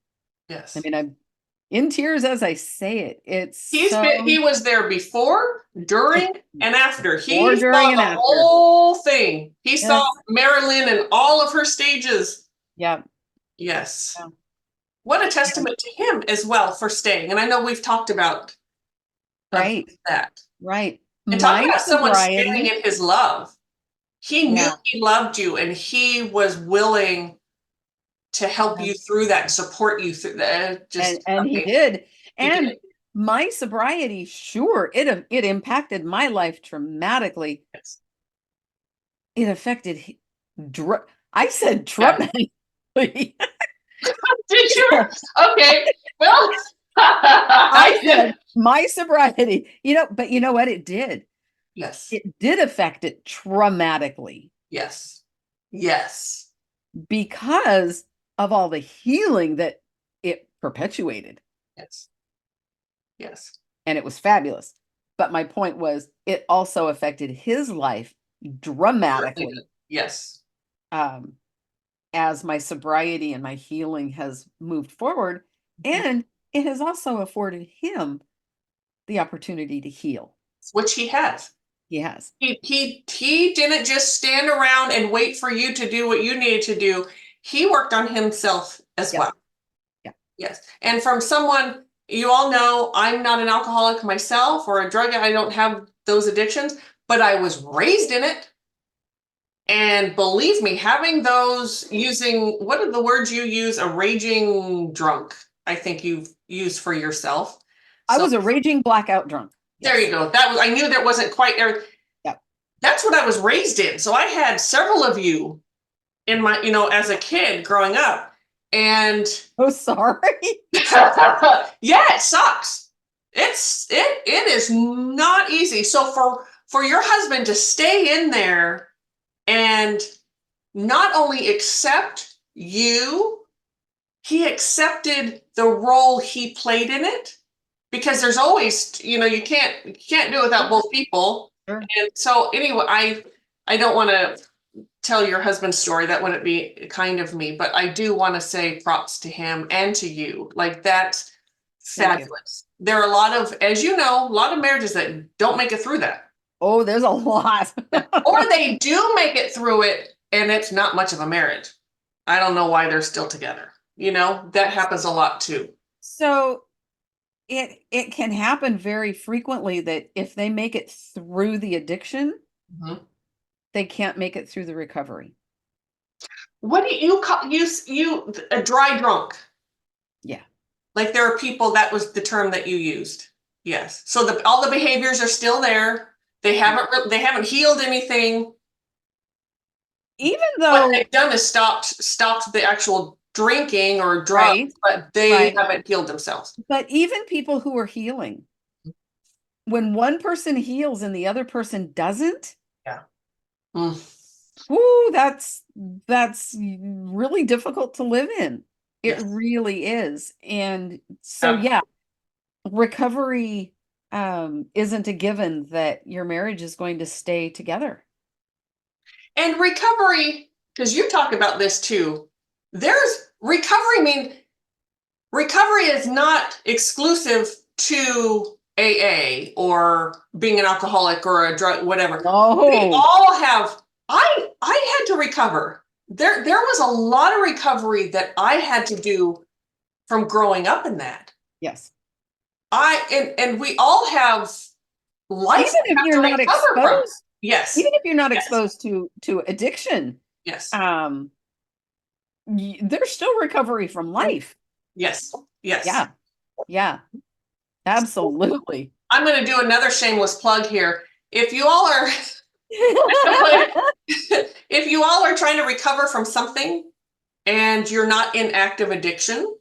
Yes. I mean, I'm in tears as I say it. He was there before, during, and after. He Before, during, saw and the after. whole thing. He Yes. saw Mari-Lyn in all of her stages. Yeah. Yes. Yeah. What a testament to him as well for staying. And I know we've talked about Right. that. Right. And talk about someone sobriety, standing in his love. He knew he loved you, and he was willing to help you through that and support you through that. and he did. And my sobriety, sure, it impacted my life dramatically. Yes. It affected I said dramatically. Did you? Okay. Well, I said my sobriety, but you know what? It did. Yes. It did affect it traumatically. Yes. Yes. Because of all the healing that it perpetuated. Yes. Yes. And it was fabulous. But my point was, it also affected his life dramatically. Yes. As my sobriety and my healing has moved forward. And it has also afforded him the opportunity to heal. Which he has. He has. He didn't just stand around and wait for you to do what you needed to do. He worked on himself as well. Yeah. Yes. And from someone, you all know, I'm not an alcoholic myself or a drug. I don't have those addictions, but I was raised in it. And believe me, having those, using, what are the words you use? A raging drunk, I think you've used for yourself. I was a raging blackout drunk. There you go. I knew that wasn't quite. Yeah. That's what I was raised in. So I had several of you in my, as a kid growing up, And Oh, sorry. yeah, it sucks. It is not easy. So for your husband to stay in there and not only accept you, he accepted the role he played in it, because there's always, you can't do it without both people. Sure. And so anyway, I don't want to tell your husband's story. That wouldn't be kind of me, but I do want to say props to him and to you. Like, that's fabulous. There are a lot of, as you know, a lot of marriages that don't make it through that. Oh, there's a lot. Or they do make it through it and it's not much of a marriage. I don't know why they're still together. That happens a lot too. So it can happen very frequently that if they make it through the addiction, they can't make it through the recovery. What do you call you a dry drunk? Yeah. Like, there are people, that was the term that you used. Yes. So all the behaviors are still there. They haven't healed anything. Even What though they've done is stopped the actual drinking or drugs, Right. but they Right. haven't healed themselves. But even people who are healing, when one person heals and the other person doesn't, ooh, that's really difficult to live in. It Yes. really is. And so yeah, recovery isn't a given that your marriage is going to stay together. And recovery, because you talk about this too, there's recovery. Recovery is not exclusive to AA or being an alcoholic or a drug, whatever. Oh, We all have. I had to recover. There was a lot of recovery that I had to do from growing up in that. yes. And we all have life. Even if you're not exposed, Yes. even if you're not Yes. exposed to addiction, Yes. there's still recovery from life. Yes. Yes. Yeah. Yeah. Absolutely. I'm going to do another shameless plug here. If you all are if you all are trying to recover from something and you're not in active addiction,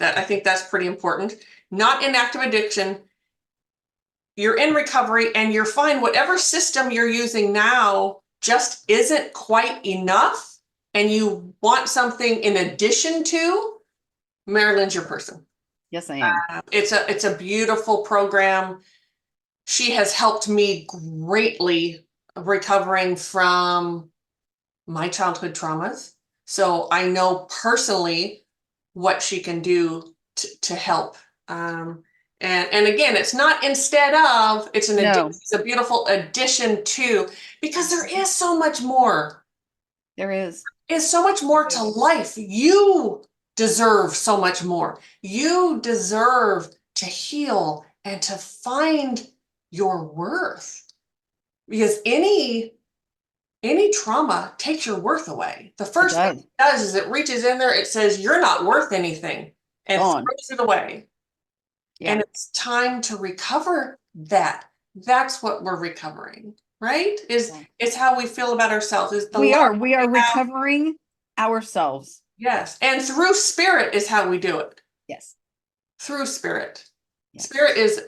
I think that's pretty important. Not in active addiction, you're in recovery and you're fine. Whatever system you're using now just isn't quite enough, and you want something in addition to, Mari-Lyn's your person. Yes, I am. It's a beautiful program. She has helped me greatly recovering from my childhood traumas. So I know personally what she can do to help. And again, it's not instead of, it's it's a beautiful addition to, because there is so much more. There is. There's so much more to life. You deserve so much more. You deserve to heal and to find your worth, because any trauma takes your worth away. The first thing it does is it reaches in there, it says you're not worth anything, and throws it away. Yeah. And it's time to recover that. That's what we're recovering, right? It's how we feel about ourselves. We are recovering ourselves. Yes. And through spirit is how we do it. Yes. Through spirit. Yes. Spirit is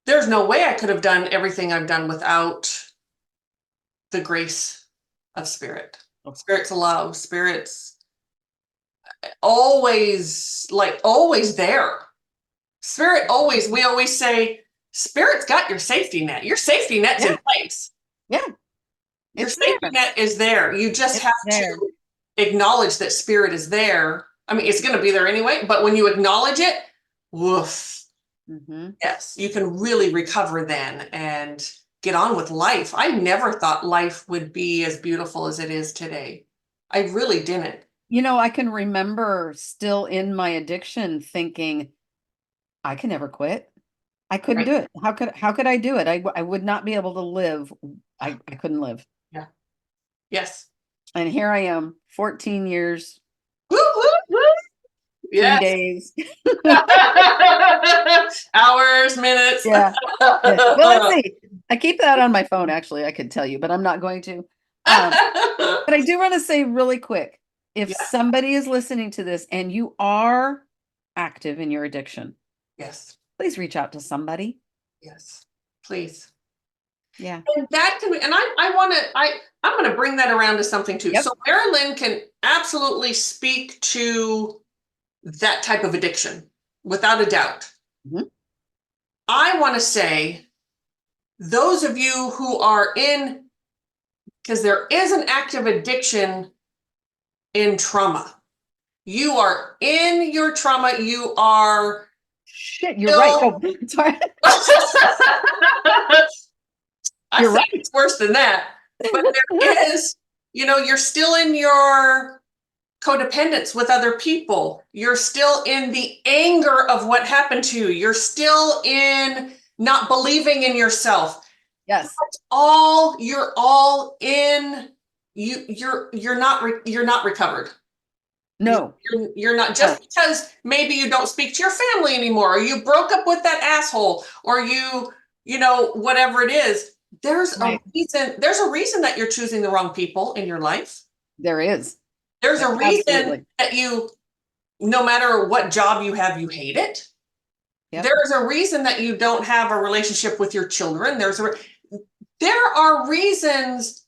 there's no way I could have done everything I've done without the grace of spirit. Spirit's love. Spirit's always there. Spirit always, we always say, Spirit's got your safety net. Your safety net's in place. Yeah. Your safety net is there. You just have to acknowledge that Spirit is there. I mean, it's going to be there anyway, but when you acknowledge it, woof. Yes, you can really recover then and get on with life. I never thought life would be as beautiful as it is today. I really didn't. I can remember still in my addiction thinking, I can never quit. I couldn't do it. How could I do it? I would not be able to live. I couldn't live. Yeah. Yes. And here I am, 14 years. Woo, woo, woo. 3 days. Hours, minutes. Yeah. Well, let's see. I keep that on my phone, actually, I could tell you, but I'm not going to. But I do want to say really quick, If Yeah. somebody is listening to this and you are active in your addiction, Yes. please reach out to somebody. Yes. Please. Yeah. And that can be, and I'm going to bring that around to something too. Yep. So Mari-Lyn can absolutely speak to that type of addiction without a doubt. Mhm. I want to say those of you who are in, because there is an active addiction in trauma. You are in your trauma. You are Shit, you're right. still. Oh, sorry. I You're think right. it's worse than that. But there is, you're still in your codependence with other people. You're still in the anger of what happened to you. You're still in not believing in yourself. Yes. You're all in. You're not recovered. No. You're not, just because maybe you don't speak to your family anymore, or you broke up with that asshole, or whatever it is. There's Right. there's a reason that you're choosing the wrong people in your life. There is. There's a reason Absolutely. that no matter what job you have, you hate it. Yep. There's a reason that you don't have a relationship with your children. There are reasons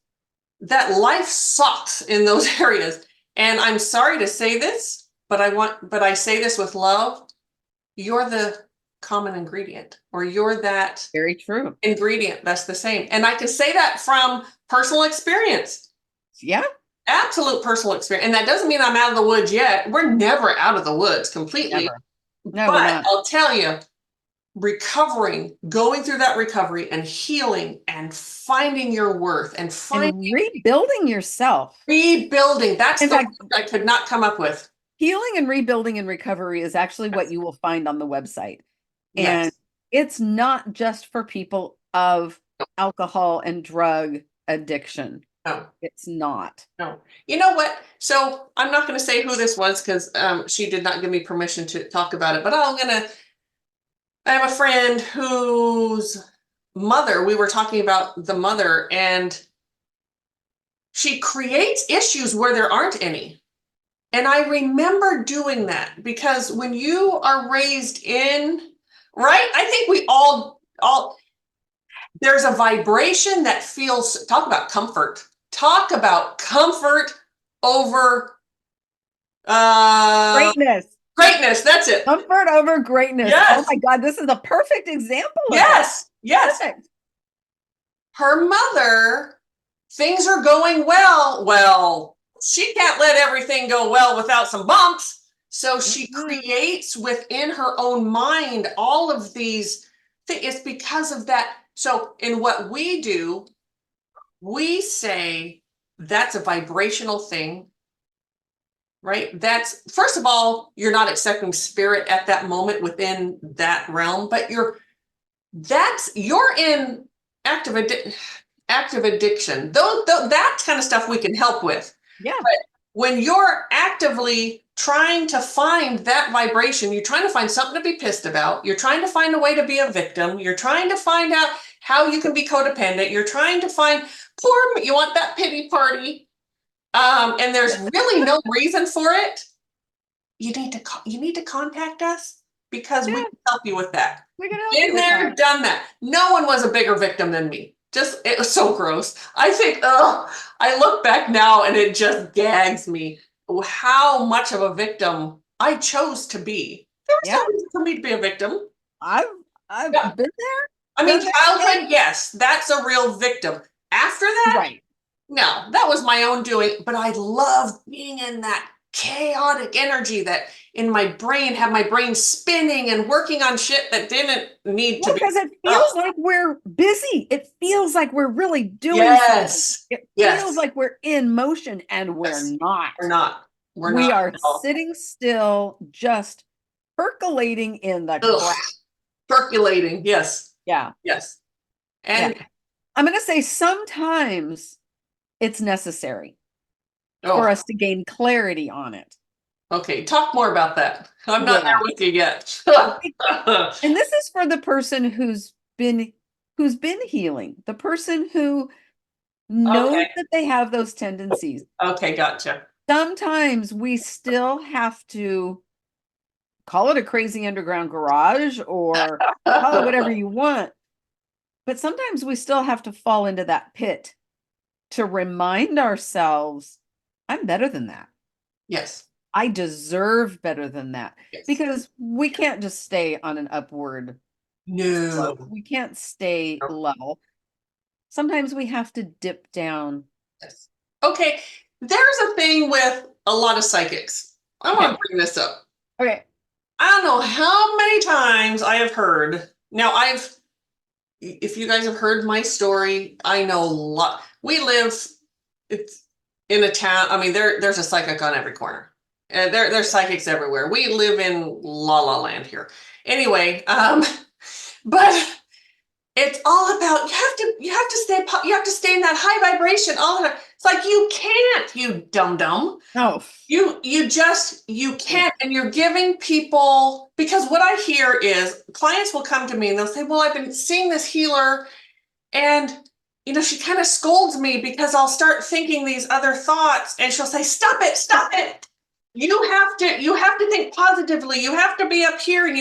that life sucks in those areas. And I'm sorry to say this, but I say this with love. You're the common ingredient, or you're that Very true. ingredient that's the same. And I can say that from personal experience. Yeah. Absolute personal experience. And that doesn't mean I'm out of the woods yet. We're never out of the woods completely. Never. No, but we're not. I'll tell you, going through that recovery and healing and finding your worth and rebuilding yourself. Rebuilding. That's in the fact, word I could not come up with. Healing and rebuilding and recovery is actually what you will find on the website. Yes. And it's not just for people of alcohol and drug addiction. No. It's not. No. You know what? So I'm not going to say who this was, because she did not give me permission to talk about it, but I have a friend whose mother, we were talking about the mother, and she creates issues where there aren't any. And I remember doing that, because when you are raised in, right? I think we all, there's a vibration that feels, talk about comfort over greatness. That's it. Comfort over greatness. Yes. Oh my God, this is a perfect example of yes. Perfect. Her mother, things are going well. She can't let everything go well without some bumps. So she creates within her own mind all of these things. It's because of that. So in what we do, we say that's a vibrational thing, right? That's, first of all, you're not accepting spirit at that moment within that realm, but you're in active addiction. That kind of stuff we can help with. Yeah. But when you're actively trying to find that vibration, you're trying to find something to be pissed about. You're trying to find a way to be a victim. You're trying to find out how you can be codependent. You're trying to find you want that pity party. And there's really no reason for it. You need to contact us, because we can help you with that. We can help Been there, done that. No one was a bigger victim than me. It was so gross. I think, I look back now and it just gags me how much of a victim I chose to be. There was no reason for me to be a victim. I've been there. I mean, childhood, yes, that's a real victim. After that, right. No, that was my own doing, but I loved being in that chaotic energy that in my brain, have my brain spinning and working on shit that didn't need to be. Because it feels like we're busy. It feels like we're really doing something. It feels like we're in motion, and we're not. We're not. We are sitting still, just percolating in the crap. Percolating, yes. Yeah. Yes. And I'm going to say sometimes it's necessary for us to gain clarity on it. Okay, talk more about that. I'm not there with you yet. And this is for the person who's been healing, the person who knows that they have those tendencies. Okay, gotcha. sometimes we still have to call it a crazy underground garage or call it whatever you want. But sometimes we still have to fall into that pit to remind ourselves, I'm better than that. Yes. I deserve better than that. Yes. Because we can't just stay on an upward slope. No. We can't stay No. level. Sometimes we have to dip down. Yes. Okay. There's a thing with a lot of psychics. I want to bring this up. Okay. I don't know how many times I have heard. Now, if you guys have heard my story, I know a lot. We live it's in a town. I mean, there's a psychic on every corner. And there's psychics everywhere. We live in La La Land here. Anyway, but it's all about you have to stay in that high vibration all the time. It's like you can't, you dum-dum. Oh, You can't, and you're giving people, because what I hear is clients will come to me and they'll say, well, I've been seeing this healer and she kind of scolds me because I'll start thinking these other thoughts and she'll say, stop it. You have to think positively. You have to be up here and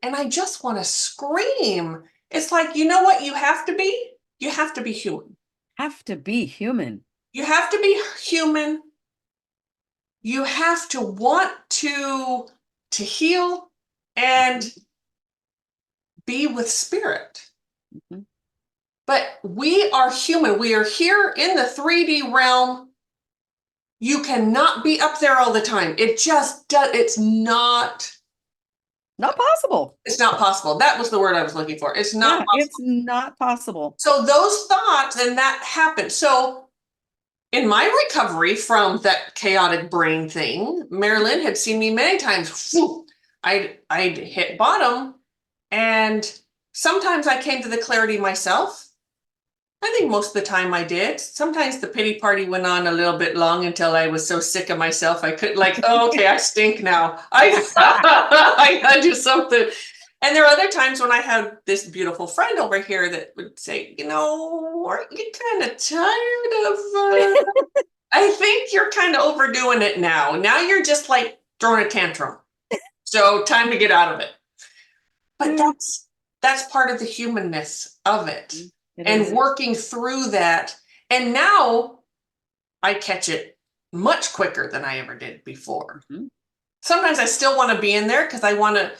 and I just want to scream. It's like, you know what you have to be? You have to be human. have to be human. You have to be human. You have to want to heal and be with spirit. Mm-hmm. But we are human. We are here in the 3D realm. You cannot be up there all the time. It's not possible. It's not possible. That was the word I was looking for. It's not possible. It's not possible. So those thoughts and that happened. So in my recovery from that chaotic brain thing, Mari-Lyn had seen me many times. I'd hit bottom, and sometimes I came to the clarity myself. I think most of the time I did. Sometimes the pity party went on a little bit long until I was so sick of myself I couldn't, oh, okay, I stink now. I gotta do something. And there are other times when I had this beautiful friend over here that would say, aren't you kind of tired of, I think you're kind of overdoing it now. Now you're just like throwing a tantrum. So time to get out of it. But that's part of the humanness of it. And working through that. And now I catch it much quicker than I ever did before. Mm-hmm. Sometimes I still want to be in there because I want to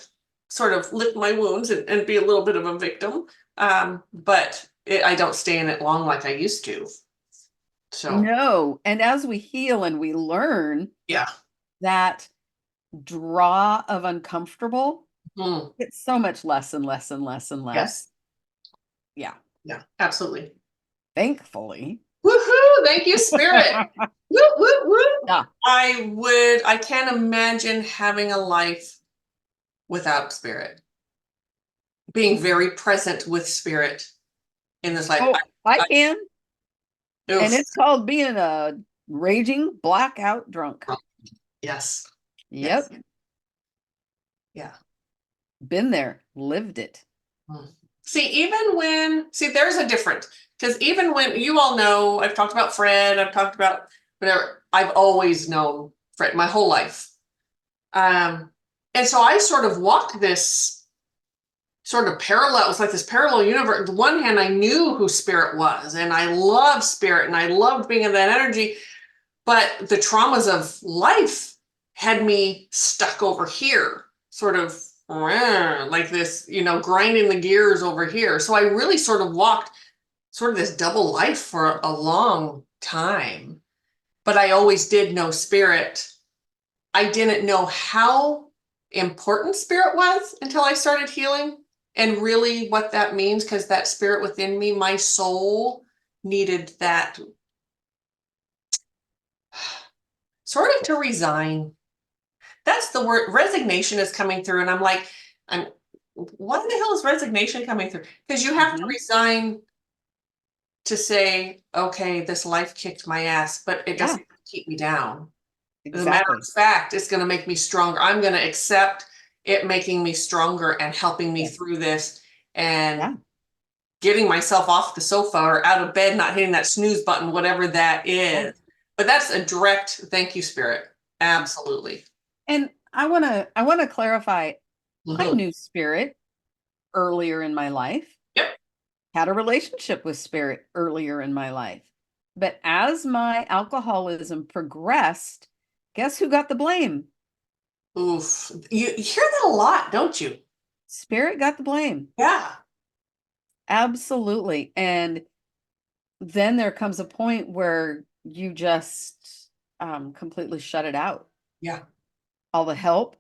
sort of lick my wounds and be a little bit of a victim. But I don't stay in it long like I used to. So no. And as we heal and we learn, that draw of uncomfortable, it's so much less and less and less and less. Yes. Yeah. Yeah, absolutely. Thankfully. Woohoo! Thank you, Spirit. Woo, woo, woo. Yeah. I can't imagine having a life without Spirit. Being very present with Spirit in this life. Oh, I can. Oof. And it's called being a raging blackout drunk. Yes. Yep. Yes. Yeah. Been there, lived it. See, there's a difference. Because even when you all know, I've talked about Fred, I've talked about whatever, I've always known Fred my whole life. And so I sort of walked this sort of parallel, it was like this parallel universe. On the one hand, I knew who Spirit was, and I loved Spirit, and I loved being in that energy. But the traumas of life had me stuck over here, sort of like this, grinding the gears over here. So I really sort of walked sort of this double life for a long time. But I always did know Spirit. I didn't know how important Spirit was until I started healing and really what that means, because that Spirit within me, my soul needed that sort of to resign. That's the word. Resignation is coming through. And I'm like, what the hell is resignation coming through? Because you have to resign to say, okay, this life kicked my ass, but it doesn't keep me down. Exactly. As a matter of fact, it's going to make me stronger. I'm going to accept it making me stronger and helping me through this and getting myself off the sofa or out of bed, not hitting that snooze button, whatever that is. But that's a direct thank you, Spirit. Absolutely. And I want to clarify, I Mhm. knew spirit earlier in my life, Yep. had a relationship with spirit earlier in my life. But as my alcoholism progressed, guess who got the blame? Oof. You hear that a lot, don't you? Spirit got the blame. Yeah. Absolutely. And then there comes a point where you just completely shut it out. Yeah. All the help,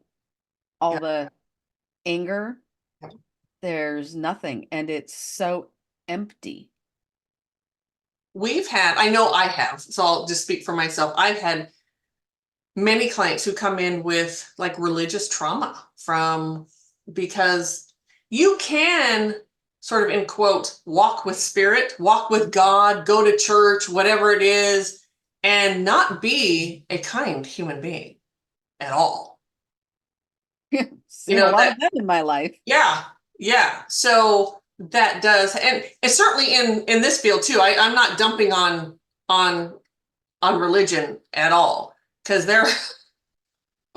all Yeah. the anger, Yeah. there's nothing. And it's so empty. We've had, I know I have, so I'll just speak for myself. I've had many clients who come in with like religious trauma from, because you can sort of in quote walk with spirit, walk with God, go to church, whatever it is, and not be a kind human being at all. You Seen a know lot that, of them in my life. yeah, yeah. So that does, and it's certainly in this field too. I'm not dumping on on religion at all, because they're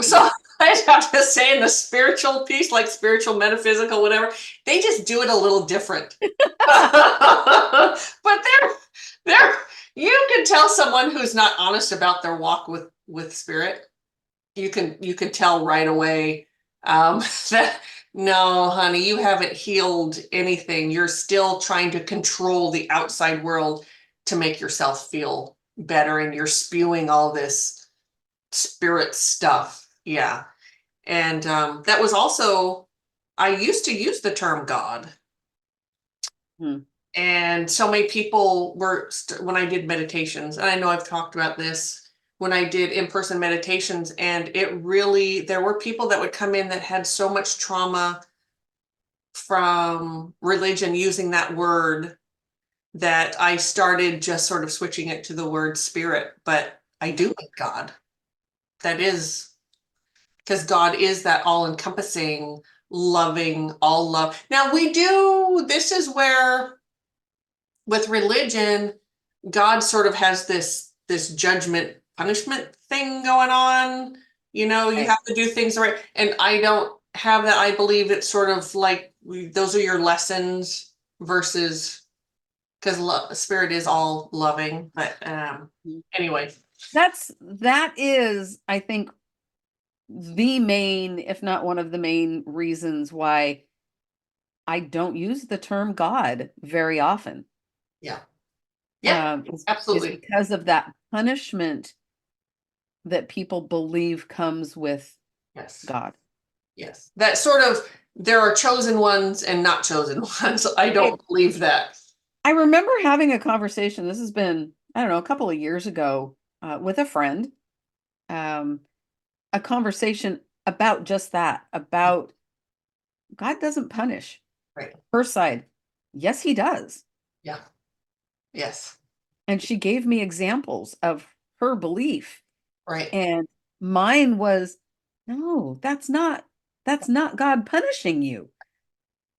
so I have to say in the spiritual piece, like spiritual, metaphysical, whatever, they just do it a little different. But they're you can tell someone who's not honest about their walk with spirit. You can tell right away that no, honey, you haven't healed anything. You're still trying to control the outside world to make yourself feel better, and you're spewing all this spirit stuff. Yeah. And that was also, I used to use the term God. Hmm. And so many people were, when I did meditations, and I know I've talked about this, when I did in-person meditations, and it really, there were people that would come in that had so much trauma from religion using that word, that I started just sort of switching it to the word spirit. But I do like God. That is, because God is that all-encompassing, loving, all love. Now we do, this is where with religion, God sort of has this judgment punishment thing going on. You know, you Right. have to do things right. And I don't have that. I believe it's sort of like those are your lessons versus, because spirit is all loving. But anyway, That is, I think, the main, if not one of the main reasons why I don't use the term God very often. yeah. Yeah, Is absolutely. because of that punishment that people believe comes with Yes. God. Yes. That sort of, there are chosen ones and not chosen ones. I don't believe that. I remember having a conversation. This has been, I don't know, a couple of years ago, with a friend. Um, a conversation about just that, about God doesn't punish. Right. Her side, yes, he does. Yeah. Yes. And she gave me examples of her belief. Right. And mine was, no, that's not God punishing you.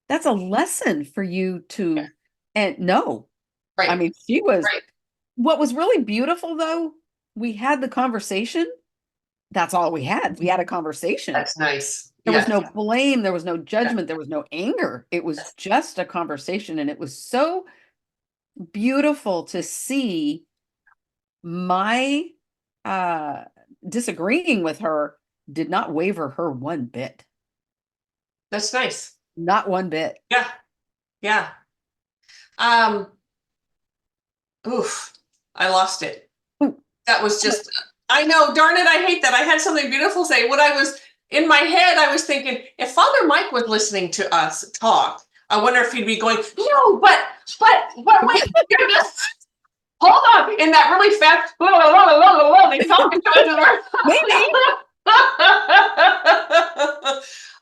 That's a lesson for you Yeah. to, and no, I Right. mean, she was, Right. what was really beautiful though, we had the conversation. That's all we had. We had a conversation. That's nice. There was Yes. no blame, there was no Yeah. judgment, there was no anger. It was just a conversation. And it was so beautiful to see my uh disagreeing with her did not waver her one bit. That's nice. Not one bit. Yeah. Yeah. Um, oof. I lost it. Ooh, That was just, I know, darn it, I hate that. I had something beautiful to say. What I was in my head, I was thinking, if Father Mike was listening to us talk, I wonder if he'd be going, no, but wait, you're just hold on in that really fast they talking to each other. maybe,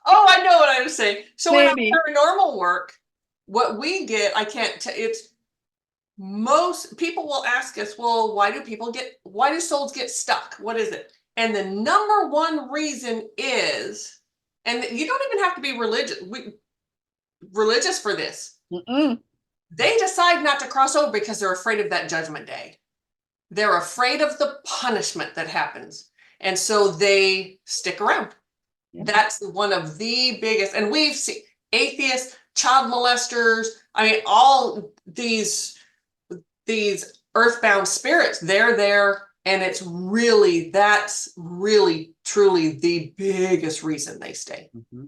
Oh, I know what I was saying. So in our maybe. paranormal work, what we get, I can't tell, it's most people will ask us, well, why do souls get stuck? What is it? And the number one reason is, and you don't even have to be religious for this. Mm-mm. They decide not to cross over because they're afraid of that judgment day. they're afraid of the punishment that happens. And so they stick around. Yep. That's one of the biggest, and we've seen atheists, child molesters. I mean, all these earthbound spirits, they're there. And that's really, truly the biggest reason they stay. Mhm.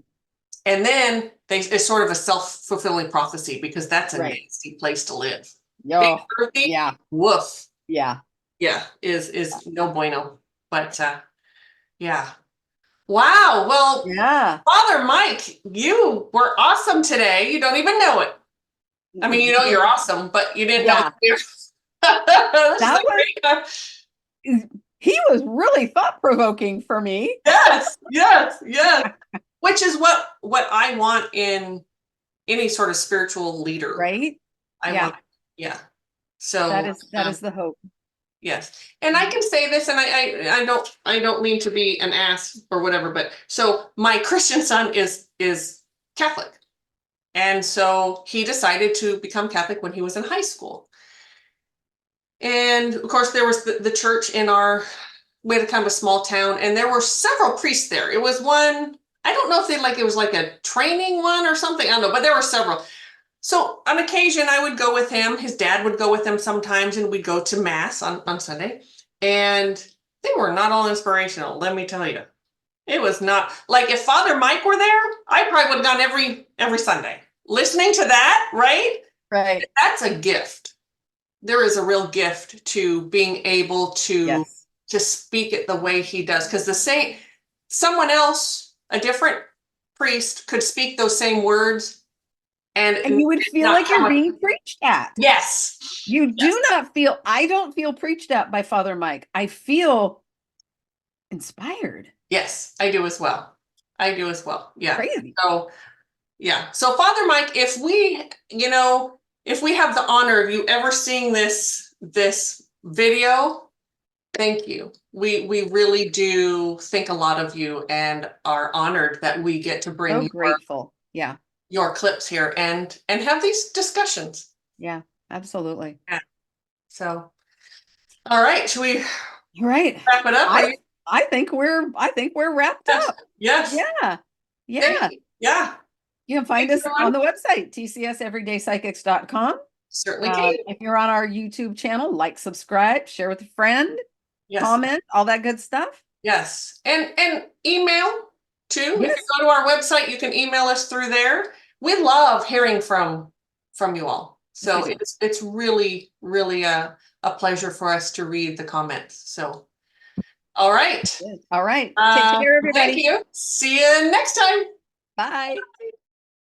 And then it's sort of a self-fulfilling prophecy because that's a Right. nasty place to live. Yo, Big earthy, yeah, woof. yeah. Yeah, is no bueno. But yeah. Wow. Well, Yeah. Father Mike, you were awesome today. You don't even know it. I mean, you know you're awesome, but you didn't know Yeah. That was, he was really thought-provoking for me. yes. Which is what I want in any sort of spiritual leader. Right? I Yeah. want, yeah. So That is the hope. yes. And I can say this, and I don't mean to be an ass or whatever, but so my Christian son is Catholic. And so he decided to become Catholic when he was in high school. And of course, there was the church we had kind of a small town, and there were several priests there. It was one, I don't know if it was like a training one or something, I don't know, but there were several. So on occasion, I would go with him. His dad would go with him sometimes, and we'd go to mass on Sunday. And they were not all inspirational, let me tell you. It was not like if Father Mike were there, I probably would have gone every Sunday. Listening to that, right? Right. That's a gift. There is a real gift to being able to speak it the way he does. Because someone else, a different priest, could speak those same words. And you would feel like you're being preached at. Yes. You do not feel, I don't feel preached at by Father Mike. I feel inspired. Yes, I do as well. Yeah. Crazy. So, yeah. So Father Mike, if we have the honor of you ever seeing this video, thank you. We really do think a lot of you and are honored that we get to bring So grateful. Yeah. Your clips here and have these discussions. Yeah, absolutely. Yeah. So, all right, should we wrap it up? I think we're wrapped up. Yes. Yeah. Yeah. Yeah. You can find us on the website, tcseverydaypsychics.com. Certainly can. If you're on our YouTube channel, like, subscribe, share with a friend, comment, all that good stuff. Yes. And email too. Yes. If you go to our website, you can email us through there. We love hearing from you all. So it's really, really a pleasure for us to read the comments. So, all right. All right. Take care, everybody. Thank you. See you next time. Bye.